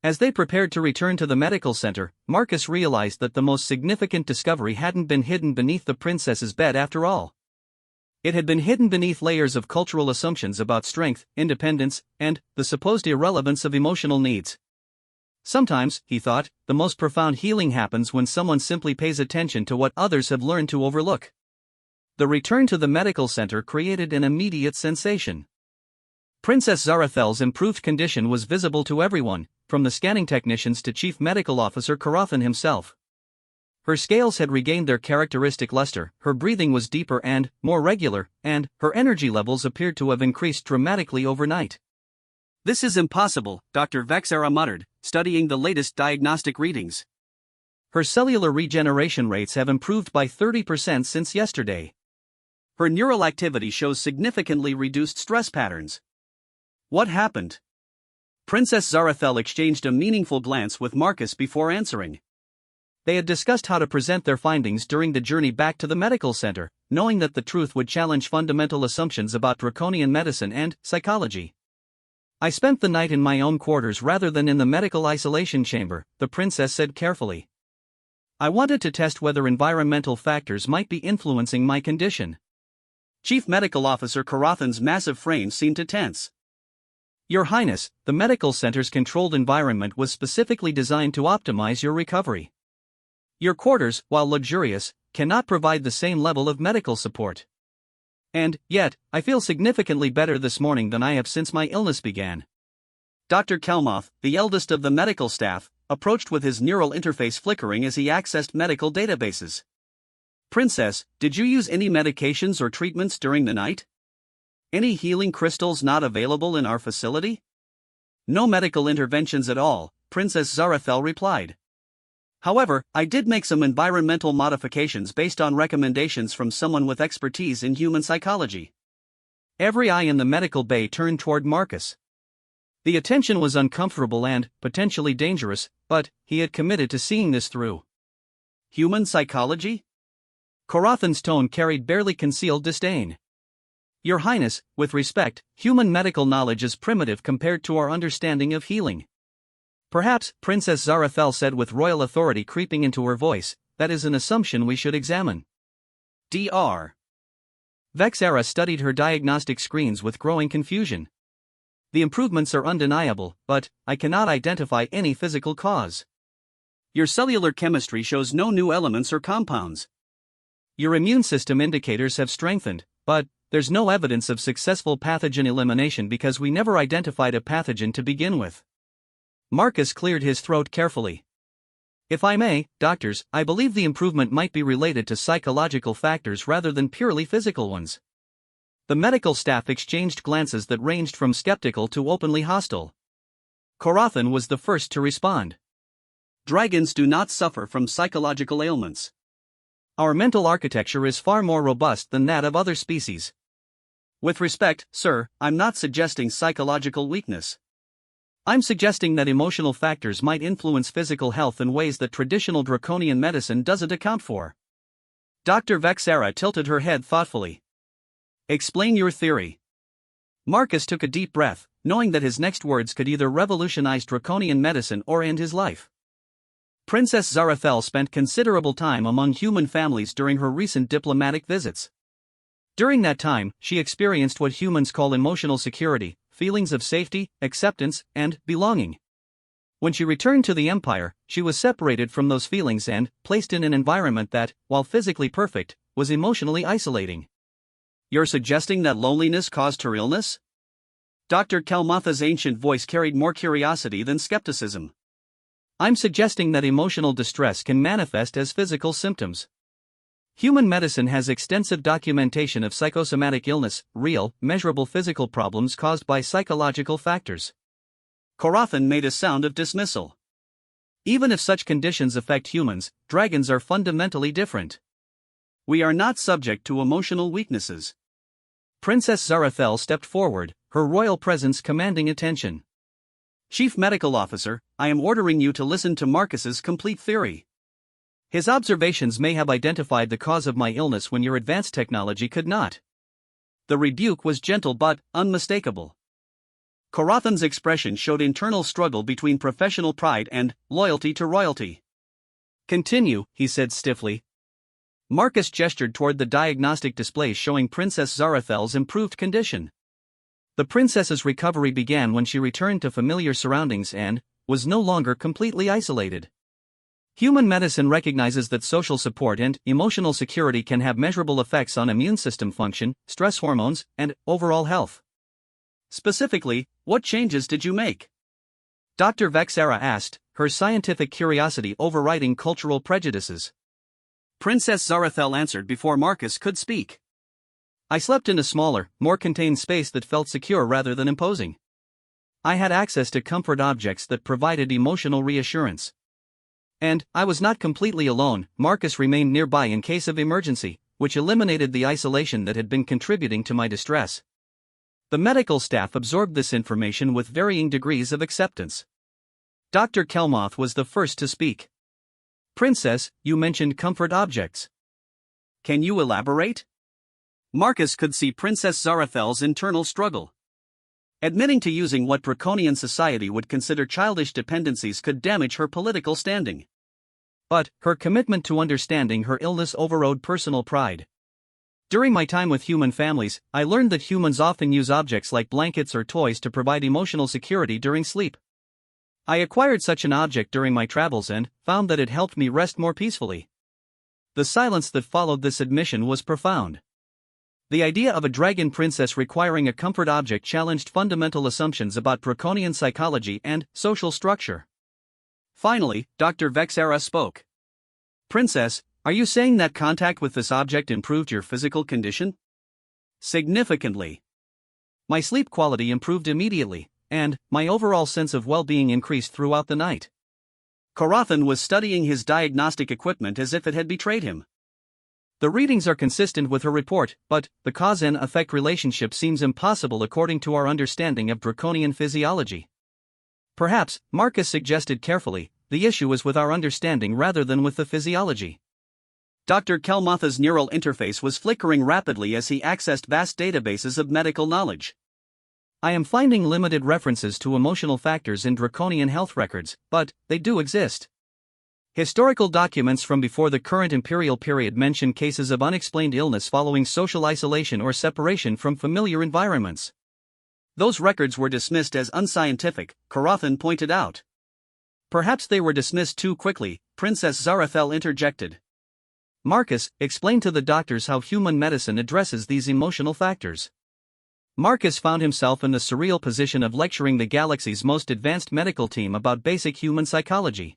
A: As they prepared to return to the medical center, Marcus realized that the most significant discovery hadn't been hidden beneath the princess's bed after all. It had been hidden beneath layers of cultural assumptions about strength, independence, and the supposed irrelevance of emotional needs. Sometimes, he thought, the most profound healing happens when someone simply pays attention to what others have learned to overlook. The return to the medical center created an immediate sensation. Princess Zarethel's improved condition was visible to everyone, from the scanning technicians to Chief Medical Officer Karathan himself. Her scales had regained their characteristic luster, her breathing was deeper and more regular, and her energy levels appeared to have increased dramatically overnight.
B: This is impossible, Dr. Vexera muttered, studying the latest diagnostic readings.
A: Her cellular regeneration rates have improved by 30% since yesterday.
B: Her neural activity shows significantly reduced stress patterns. What happened? Princess Zarethel exchanged a meaningful glance with Marcus before answering.
A: They had discussed how to present their findings during the journey back to the medical center, knowing that the truth would challenge fundamental assumptions about draconian medicine and psychology. I spent the night in my own quarters rather than in the medical isolation chamber, the princess said carefully. I wanted to test whether environmental factors might be influencing my condition.
B: Chief Medical Officer Karathan's massive frame seemed to tense.
A: Your Highness, the medical center's controlled environment was specifically designed to optimize your recovery. Your quarters, while luxurious, cannot provide the same level of medical support. And, yet, I feel significantly better this morning than I have since my illness began.
B: Dr. Kelmoth, the eldest of the medical staff, approached with his neural interface flickering as he accessed medical databases. Princess, did you use any medications or treatments during the night? Any healing crystals not available in our facility? No medical interventions at all, Princess Zarathel replied. However, I did make some environmental modifications based on recommendations from someone with expertise in human psychology.
A: Every eye in the medical bay turned toward Marcus. The attention was uncomfortable and, potentially dangerous, but he had committed to seeing this through.
B: Human psychology?
A: Karathan's tone carried barely concealed disdain. Your Highness, with respect, human medical knowledge is primitive compared to our understanding of healing. Perhaps, Princess Zarathel said with royal authority creeping into her voice, that is an assumption we should examine.
B: Dr.
A: Vexera studied her diagnostic screens with growing confusion. The improvements are undeniable, but I cannot identify any physical cause.
B: Your cellular chemistry shows no new elements or compounds.
A: Your immune system indicators have strengthened, but there's no evidence of successful pathogen elimination because we never identified a pathogen to begin with. Marcus cleared his throat carefully. If I may, doctors, I believe the improvement might be related to psychological factors rather than purely physical ones. The medical staff exchanged glances that ranged from skeptical to openly hostile. Karathan was the first to respond.
B: Dragons do not suffer from psychological ailments.
A: Our mental architecture is far more robust than that of other species.
B: With respect, sir, I'm not suggesting psychological weakness.
A: I'm suggesting that emotional factors might influence physical health in ways that traditional draconian medicine doesn't account for.
B: Dr. Vexera tilted her head thoughtfully.
A: Explain your theory. Marcus took a deep breath, knowing that his next words could either revolutionize draconian medicine or end his life. Princess Zarathel spent considerable time among human families during her recent diplomatic visits. During that time, she experienced what humans call emotional security, feelings of safety, acceptance, and belonging. When she returned to the Empire, she was separated from those feelings and placed in an environment that, while physically perfect, was emotionally isolating.
B: You're suggesting that loneliness caused her illness? Dr. Kelmotha's ancient voice carried more curiosity than skepticism.
A: I'm suggesting that emotional distress can manifest as physical symptoms. Human medicine has extensive documentation of psychosomatic illness, real, measurable physical problems caused by psychological factors.
B: Karathan made a sound of dismissal.
A: Even if such conditions affect humans, dragons are fundamentally different.
B: We are not subject to emotional weaknesses.
A: Princess Zarathel stepped forward, her royal presence commanding attention.
B: Chief Medical Officer, I am ordering you to listen to Marcus's complete theory.
A: His observations may have identified the cause of my illness when your advanced technology could not.
B: The rebuke was gentle but unmistakable. Karathan's expression showed internal struggle between professional pride and loyalty to royalty.
A: Continue, he said stiffly. Marcus gestured toward the diagnostic displays showing Princess Zarathel's improved condition. The princess's recovery began when she returned to familiar surroundings and was no longer completely isolated. Human medicine recognizes that social support and emotional security can have measurable effects on immune system function, stress hormones, and overall health.
B: Specifically, what changes did you make?
A: Dr. Vexera asked, her scientific curiosity overriding cultural prejudices.
B: Princess Zarathel answered before Marcus could speak.
A: I slept in a smaller, more contained space that felt secure rather than imposing. I had access to comfort objects that provided emotional reassurance. And I was not completely alone. Marcus remained nearby in case of emergency, which eliminated the isolation that had been contributing to my distress. The medical staff absorbed this information with varying degrees of acceptance. Dr. Kelmoth was the first to speak. Princess, you mentioned comfort objects.
B: Can you elaborate? Marcus could see Princess Zarathel's internal struggle. Admitting to using what draconian society would consider childish dependencies could damage her political standing.
A: But her commitment to understanding her illness overrode personal pride. During my time with human families, I learned that humans often use objects like blankets or toys to provide emotional security during sleep. I acquired such an object during my travels and found that it helped me rest more peacefully. The silence that followed this admission was profound. The idea of a dragon princess requiring a comfort object challenged fundamental assumptions about draconian psychology and social structure. Finally, Dr. Vexera spoke. "Princess, are you saying that contact with this object improved your physical condition?" "Significantly. My sleep quality improved immediately, and my overall sense of well-being increased throughout the night." Karathan was studying his diagnostic equipment as if it had betrayed him. "The readings are consistent with her report, but the cause and effect relationship seems impossible according to our understanding of draconian physiology." "Perhaps," Marcus suggested carefully, "the issue is with our understanding rather than with the physiology." Dr. Kelmotha's neural interface was flickering rapidly as he accessed vast databases of medical knowledge. "I am finding limited references to emotional factors in draconian health records, but they do exist. Historical documents from before the current imperial period mention cases of unexplained illness following social isolation or separation from familiar environments." "Those records were dismissed as unscientific," Karathan pointed out. "Perhaps they were dismissed too quickly," Princess Zarathel interjected. "Marcus, explain to the doctors how human medicine addresses these emotional factors." Marcus found himself in the surreal position of lecturing the galaxy's most advanced medical team about basic human psychology.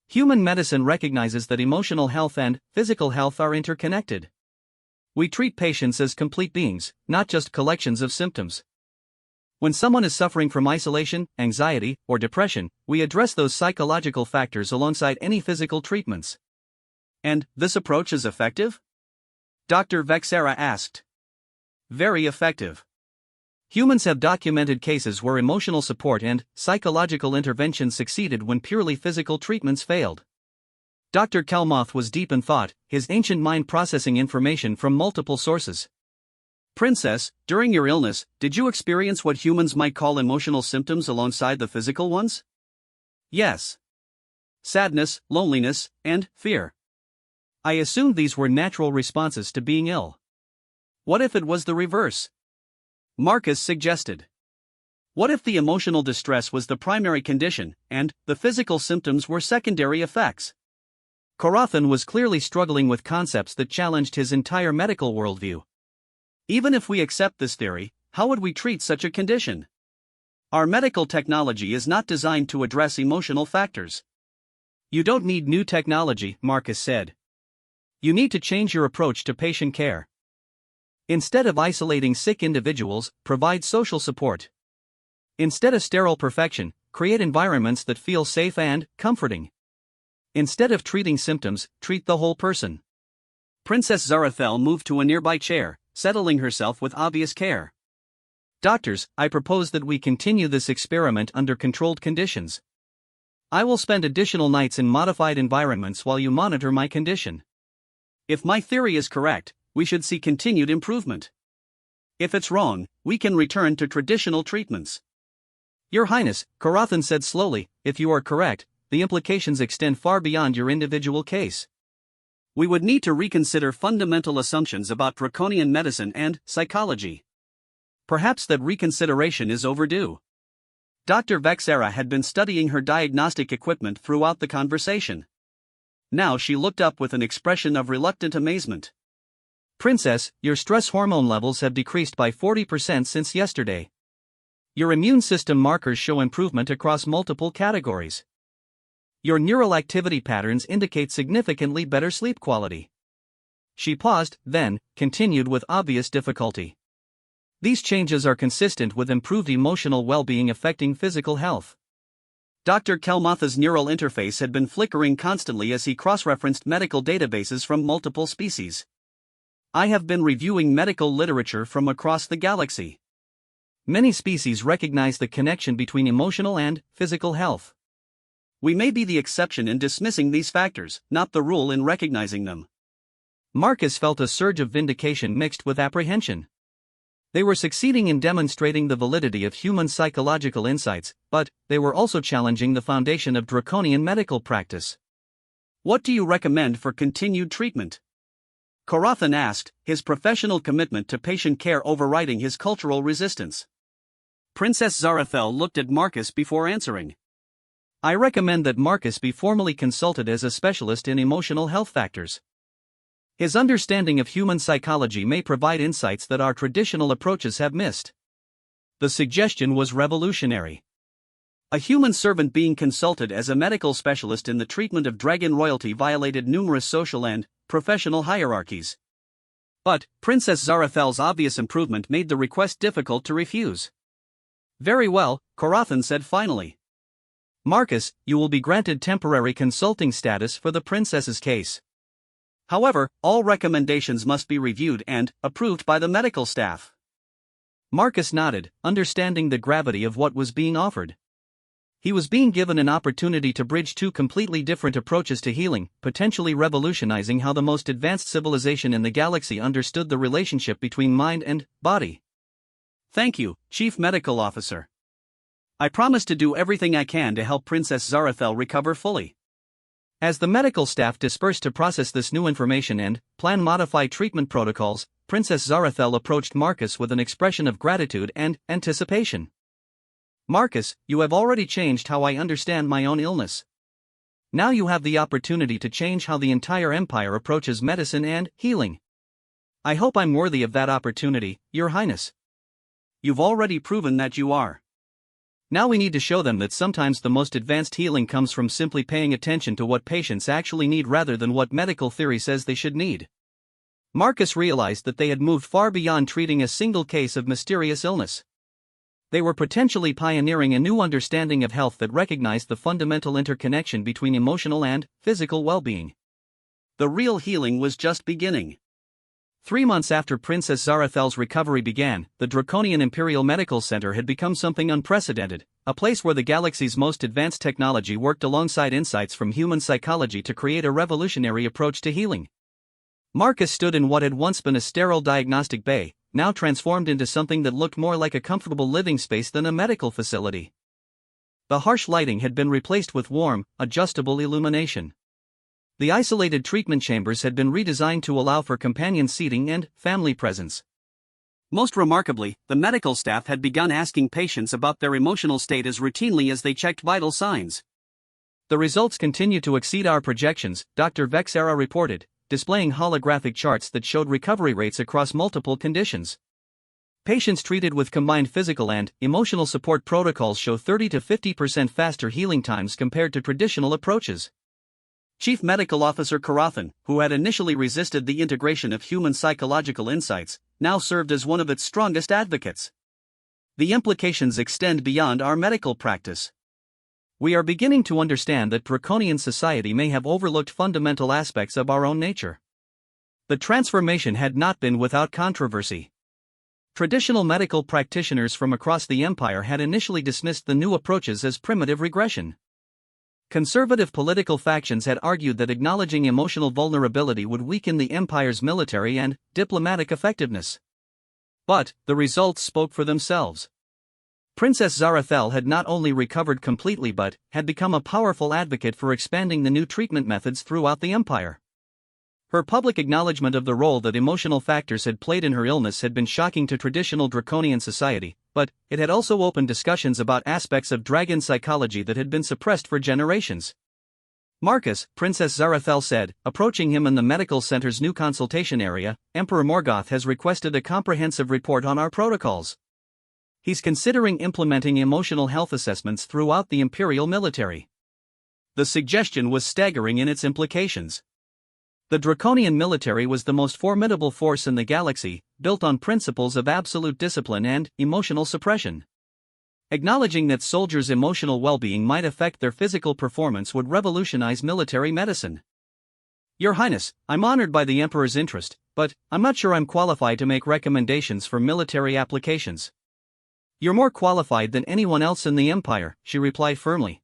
A: Human medicine recognizes that emotional health and physical health are interconnected. We treat patients as complete beings, not just collections of symptoms. When someone is suffering from isolation, anxiety, or depression, we address those psychological factors alongside any physical treatments. "And this approach is effective?" Dr. Vexera asked. "Very effective. Humans have documented cases where emotional support and psychological intervention succeeded when purely physical treatments failed." Dr. Kelmoth was deep in thought, his ancient mind processing information from multiple sources. "Princess, during your illness, did you experience what humans might call emotional symptoms alongside the physical ones?" "Yes. Sadness, loneliness, and fear. I assumed these were natural responses to being ill." "What if it was the reverse?" Marcus suggested. "What if the emotional distress was the primary condition, and the physical symptoms were secondary effects?" Karathan was clearly struggling with concepts that challenged his entire medical worldview. "Even if we accept this theory, how would we treat such a condition? Our medical technology is not designed to address emotional factors." "You don't need new technology," Marcus said. "You need to change your approach to patient care. Instead of isolating sick individuals, provide social support. Instead of sterile perfection, create environments that feel safe and comforting. Instead of treating symptoms, treat the whole person." Princess Zarathel moved to a nearby chair, settling herself with obvious care. "Doctors, I propose that we continue this experiment under controlled conditions. I will spend additional nights in modified environments while you monitor my condition. If my theory is correct, we should see continued improvement. If it's wrong, we can return to traditional treatments." "Your Highness," Karathan said slowly, "if you are correct, the implications extend far beyond your individual case. We would need to reconsider fundamental assumptions about draconian medicine and psychology. Perhaps that reconsideration is overdue." Dr. Vexera had been studying her diagnostic equipment throughout the conversation. Now she looked up with an expression of reluctant amazement. "Princess, your stress hormone levels have decreased by 40% since yesterday. Your immune system markers show improvement across multiple categories. Your neural activity patterns indicate significantly better sleep quality." She paused, then continued with obvious difficulty. "These changes are consistent with improved emotional well-being affecting physical health." Dr. Kelmotha's neural interface had been flickering constantly as he cross-referenced medical databases from multiple species. "I have been reviewing medical literature from across the galaxy. Many species recognize the connection between emotional and physical health. We may be the exception in dismissing these factors, not the rule in recognizing them." Marcus felt a surge of vindication mixed with apprehension. They were succeeding in demonstrating the validity of human psychological insights, but they were also challenging the foundation of draconian medical practice.
B: What do you recommend for continued treatment? Karathan asked, his professional commitment to patient care overriding his cultural resistance. Princess Zarathel looked at Marcus before answering.
A: I recommend that Marcus be formally consulted as a specialist in emotional health factors. His understanding of human psychology may provide insights that our traditional approaches have missed.
B: The suggestion was revolutionary. A human servant being consulted as a medical specialist in the treatment of dragon royalty violated numerous social and professional hierarchies. But Princess Zarathel's obvious improvement made the request difficult to refuse.
A: Very well, Karathan said finally. Marcus, you will be granted temporary consulting status for the princess's case.
B: However, all recommendations must be reviewed and approved by the medical staff.
A: Marcus nodded, understanding the gravity of what was being offered. He was being given an opportunity to bridge two completely different approaches to healing, potentially revolutionizing how the most advanced civilization in the galaxy understood the relationship between mind and body.
B: Thank you, Chief Medical Officer. I promise to do everything I can to help Princess Zarathel recover fully.
A: As the medical staff dispersed to process this new information and plan modified treatment protocols, Princess Zarathel approached Marcus with an expression of gratitude and anticipation. Marcus, you have already changed how I understand my own illness. Now you have the opportunity to change how the entire empire approaches medicine and healing. I hope I'm worthy of that opportunity, Your Highness.
B: You've already proven that you are.
A: Now we need to show them that sometimes the most advanced healing comes from simply paying attention to what patients actually need rather than what medical theory says they should need. Marcus realized that they had moved far beyond treating a single case of mysterious illness. They were potentially pioneering a new understanding of health that recognized the fundamental interconnection between emotional and physical well-being.
B: The real healing was just beginning.
A: 3 months after Princess Zarathel's recovery began, the Draconian Imperial Medical Center had become something unprecedented, a place where the galaxy's most advanced technology worked alongside insights from human psychology to create a revolutionary approach to healing. Marcus stood in what had once been a sterile diagnostic bay, now transformed into something that looked more like a comfortable living space than a medical facility. The harsh lighting had been replaced with warm, adjustable illumination. The isolated treatment chambers had been redesigned to allow for companion seating and family presence.
B: Most remarkably, the medical staff had begun asking patients about their emotional state as routinely as they checked vital signs.
A: The results continue to exceed our projections, Dr. Vexera reported, displaying holographic charts that showed recovery rates across multiple conditions. Patients treated with combined physical and emotional support protocols show 30 to 50% faster healing times compared to traditional approaches.
B: Chief Medical Officer Karathan, who had initially resisted the integration of human psychological insights, now served as one of its strongest advocates. The implications extend beyond our medical practice.
A: We are beginning to understand that draconian society may have overlooked fundamental aspects of our own nature. The transformation had not been without controversy. Traditional medical practitioners from across the empire had initially dismissed the new approaches as primitive regression. Conservative political factions had argued that acknowledging emotional vulnerability would weaken the empire's military and diplomatic effectiveness. But the results spoke for themselves. Princess Zarathel had not only recovered completely but had become a powerful advocate for expanding the new treatment methods throughout the empire. Her public acknowledgement of the role that emotional factors had played in her illness had been shocking to traditional draconian society, but it had also opened discussions about aspects of dragon psychology that had been suppressed for generations. Marcus, Princess Zarathel said, approaching him in the medical center's new consultation area, Emperor Morgoth has requested a comprehensive report on our protocols. He's considering implementing emotional health assessments throughout the imperial military.
B: The suggestion was staggering in its implications.
A: The draconian military was the most formidable force in the galaxy, built on principles of absolute discipline and emotional suppression. Acknowledging that soldiers' emotional well-being might affect their physical performance would revolutionize military medicine. Your Highness, I'm honored by the Emperor's interest, but I'm not sure I'm qualified to make recommendations for military applications. You're more qualified than anyone else in the Empire, she replied firmly.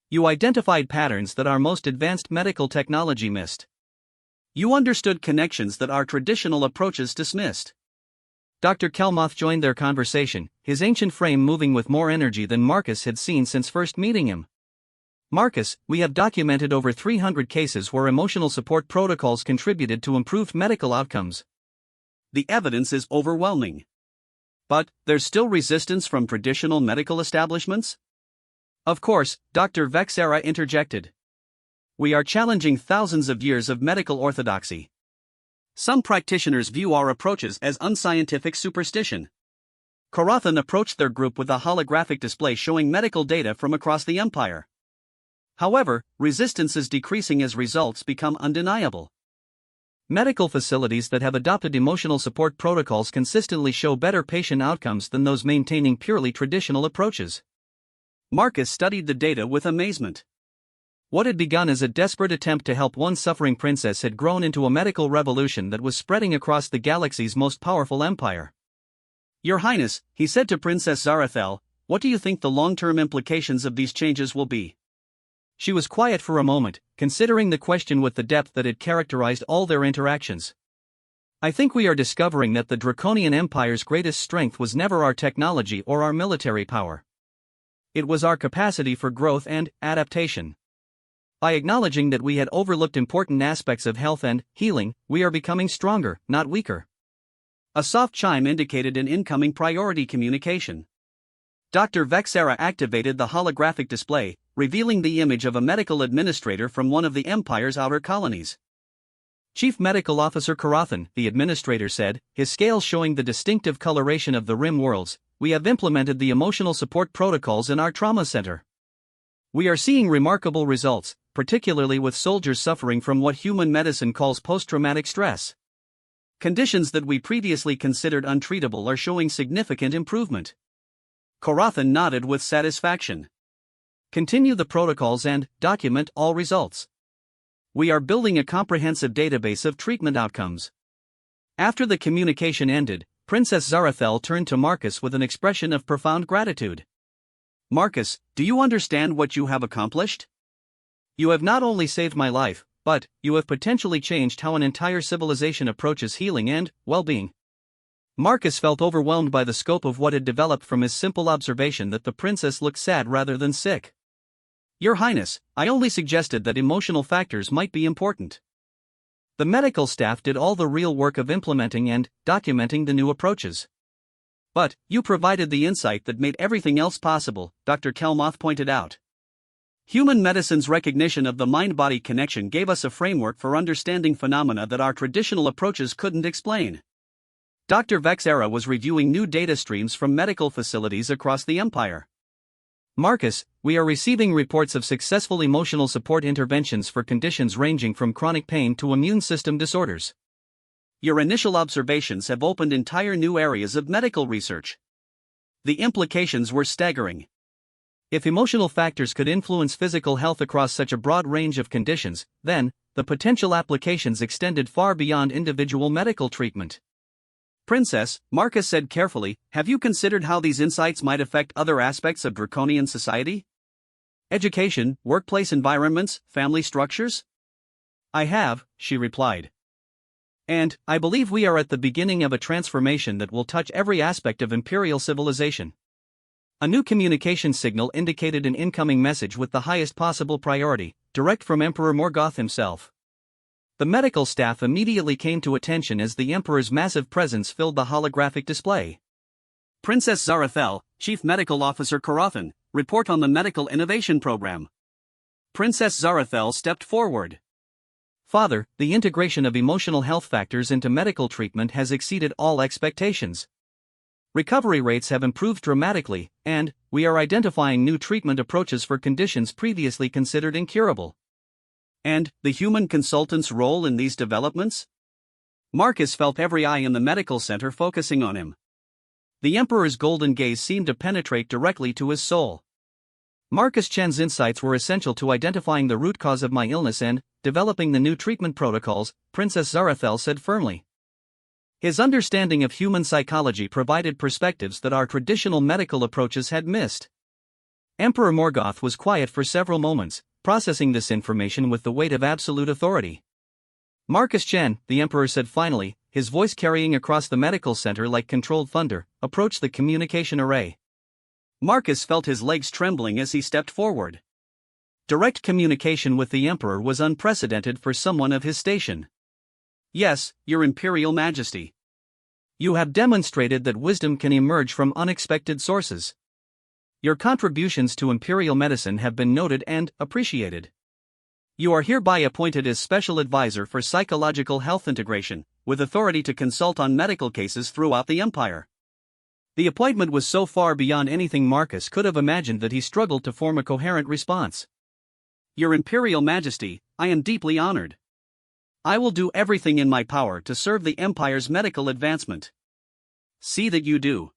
A: You identified patterns that our most advanced medical technology missed. You understood connections that our traditional approaches dismissed. Dr. Kelmoth joined their conversation, his ancient frame moving with more energy than Marcus had seen since first meeting him. Marcus, we have documented over 300 cases where emotional support protocols contributed to improved medical outcomes.
B: The evidence is overwhelming. But there's still resistance from traditional medical establishments?
A: Of course, Dr. Vexera interjected. We are challenging thousands of years of medical orthodoxy.
B: Some practitioners view our approaches as unscientific superstition.
A: Karathan approached their group with a holographic display showing medical data from across the empire. However, resistance is decreasing as results become undeniable. Medical facilities that have adopted emotional support protocols consistently show better patient outcomes than those maintaining purely traditional approaches.
B: Marcus studied the data with amazement.
A: What had begun as a desperate attempt to help one suffering princess had grown into a medical revolution that was spreading across the galaxy's most powerful empire.
B: Your Highness, he said to Princess Zarathel, what do you think the long-term implications of these changes will be?
A: She was quiet for a moment, considering the question with the depth that had characterized all their interactions. I think we are discovering that the Draconian Empire's greatest strength was never our technology or our military power. It was our capacity for growth and adaptation. By acknowledging that we had overlooked important aspects of health and healing, we are becoming stronger, not weaker.
B: A soft chime indicated an incoming priority communication.
A: Dr. Vexera activated the holographic display, revealing the image of a medical administrator from one of the Empire's outer colonies. Chief Medical Officer Karathan, the administrator said, his scales showing the distinctive coloration of the rim worlds, we have implemented the emotional support protocols in our trauma center. We are seeing remarkable results, particularly with soldiers suffering from what human medicine calls post-traumatic stress. Conditions that we previously considered untreatable are showing significant improvement.
B: Karathan nodded with satisfaction.
A: Continue the protocols and document all results. We are building a comprehensive database of treatment outcomes. After the communication ended, Princess Zarathel turned to Marcus with an expression of profound gratitude.
B: Marcus, do you understand what you have accomplished?
A: You have not only saved my life, but you have potentially changed how an entire civilization approaches healing and well-being. Marcus felt overwhelmed by the scope of what had developed from his simple observation that the princess looked sad rather than sick.
B: Your Highness, I only suggested that emotional factors might be important.
A: The medical staff did all the real work of implementing and documenting the new approaches.
B: But you provided the insight that made everything else possible, Dr. Kelmoth pointed out. Human medicine's recognition of the mind-body connection gave us a framework for understanding phenomena that our traditional approaches couldn't explain.
A: Dr. Vexera was reviewing new data streams from medical facilities across the empire. Marcus, we are receiving reports of successful emotional support interventions for conditions ranging from chronic pain to immune system disorders.
B: Your initial observations have opened entire new areas of medical research. The implications were staggering.
A: If emotional factors could influence physical health across such a broad range of conditions, then the potential applications extended far beyond individual medical treatment.
B: Princess, Marcus said carefully, have you considered how these insights might affect other aspects of Draconian society?
A: Education, workplace environments, family structures?
B: I have, she replied.
A: And I believe we are at the beginning of a transformation that will touch every aspect of imperial civilization. A new communication signal indicated an incoming message with the highest possible priority, direct from Emperor Morgoth himself. The medical staff immediately came to attention as the Emperor's massive presence filled the holographic display.
B: Princess Zarathel, Chief Medical Officer Karathan, report on the Medical Innovation Program. Princess Zarathel stepped forward.
A: Father, the integration of emotional health factors into medical treatment has exceeded all expectations. Recovery rates have improved dramatically, and we are identifying new treatment approaches for conditions previously considered incurable.
B: And the human consultant's role in these developments? Marcus felt every eye in the medical center focusing on him.
A: The Emperor's golden gaze seemed to penetrate directly to his soul. Marcus Chen's insights were essential to identifying the root cause of my illness and developing the new treatment protocols, Princess Zarathel said firmly. His understanding of human psychology provided perspectives that our traditional medical approaches had missed. Emperor Morgoth was quiet for several moments, processing this information with the weight of absolute authority. Marcus Chen, the Emperor said finally, his voice carrying across the medical center like controlled thunder, approached the communication array.
B: Marcus felt his legs trembling as he stepped forward. Direct communication with the Emperor was unprecedented for someone of his station.
A: Yes, Your Imperial Majesty. You have demonstrated that wisdom can emerge from unexpected sources. Your contributions to imperial medicine have been noted and appreciated. You are hereby appointed as Special Advisor for Psychological Health Integration, with authority to consult on medical cases throughout the Empire. The appointment was so far beyond anything Marcus could have imagined that he struggled to form a coherent response.
B: Your Imperial Majesty, I am deeply honored. I will do everything in my power to serve the Empire's medical advancement. See that you do.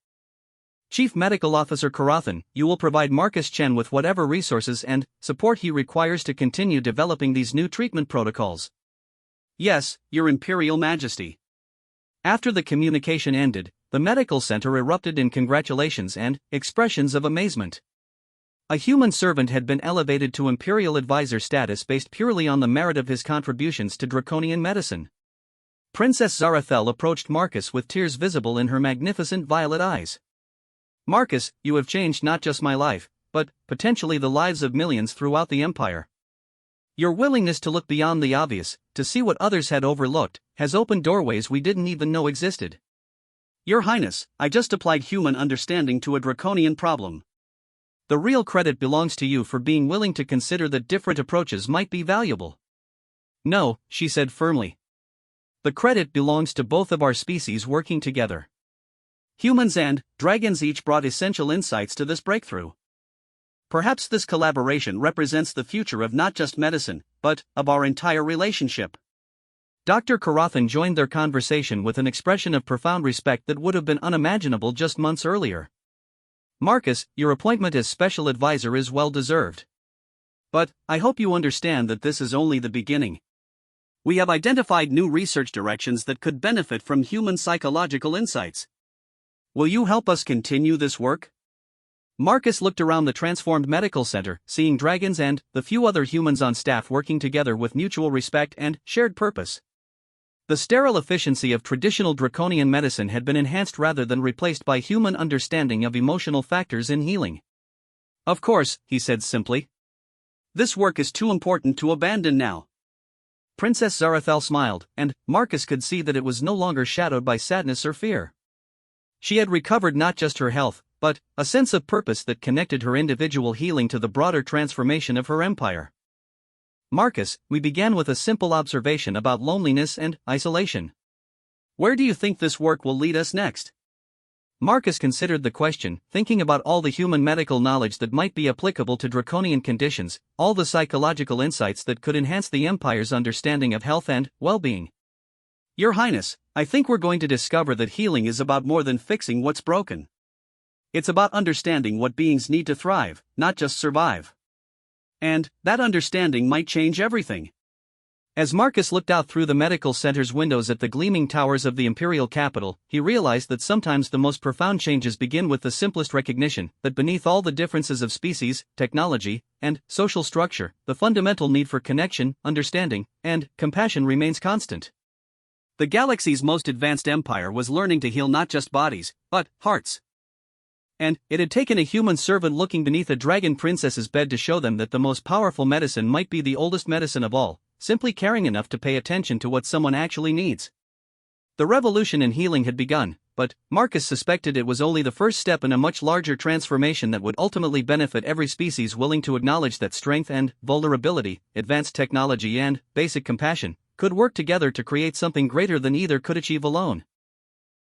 A: Chief Medical Officer Karathan, you will provide Marcus Chen with whatever resources and support he requires to continue developing these new treatment protocols.
B: Yes, Your Imperial Majesty.
A: After the communication ended, the medical center erupted in congratulations and expressions of amazement. A human servant had been elevated to Imperial Advisor status based purely on the merit of his contributions to draconian medicine. Princess Zarathel approached Marcus with tears visible in her magnificent violet eyes. Marcus, you have changed not just my life, but potentially the lives of millions throughout the Empire. Your willingness to look beyond the obvious, to see what others had overlooked, has opened doorways we didn't even know existed.
B: Your Highness, I just applied human understanding to a draconian problem.
A: The real credit belongs to you for being willing to consider that different approaches might be valuable. No, she said firmly. The credit belongs to both of our species working together.
B: Humans and dragons each brought essential insights to this breakthrough. Perhaps this collaboration represents the future of not just medicine, but of our entire relationship.
A: Dr. Karathan joined their conversation with an expression of profound respect that would have been unimaginable just months earlier. Marcus, your appointment as Special Advisor is well deserved.
B: But I hope you understand that this is only the beginning. We have identified new research directions that could benefit from human psychological insights. Will you help us continue this work?
A: Marcus looked around the transformed medical center, seeing dragons and the few other humans on staff working together with mutual respect and shared purpose. The sterile efficiency of traditional draconian medicine had been enhanced rather than replaced by human understanding of emotional factors in healing.
B: Of course, he said simply. This work is too important to abandon now.
A: Princess Zarathel smiled, and Marcus could see that it was no longer shadowed by sadness or fear. She had recovered not just her health, but a sense of purpose that connected her individual healing to the broader transformation of her empire. Marcus, we began with a simple observation about loneliness and isolation.
B: Where do you think this work will lead us next?
A: Marcus considered the question, thinking about all the human medical knowledge that might be applicable to draconian conditions, all the psychological insights that could enhance the Empire's understanding of health and well-being.
B: Your Highness, I think we're going to discover that healing is about more than fixing what's broken. It's about understanding what beings need to thrive, not just survive. And that understanding might change everything.
A: As Marcus looked out through the medical center's windows at the gleaming towers of the imperial capital, he realized that sometimes the most profound changes begin with the simplest recognition that beneath all the differences of species, technology, and social structure, the fundamental need for connection, understanding, and compassion remains constant.
B: The galaxy's most advanced empire was learning to heal not just bodies, but hearts.
A: And it had taken a human servant looking beneath a dragon princess's bed to show them that the most powerful medicine might be the oldest medicine of all, simply caring enough to pay attention to what someone actually needs. The revolution in healing had begun, but Marcus suspected it was only the first step in a much larger transformation that would ultimately benefit every species willing to acknowledge that strength and vulnerability, advanced technology and basic compassion, could work together to create something greater than either could achieve alone.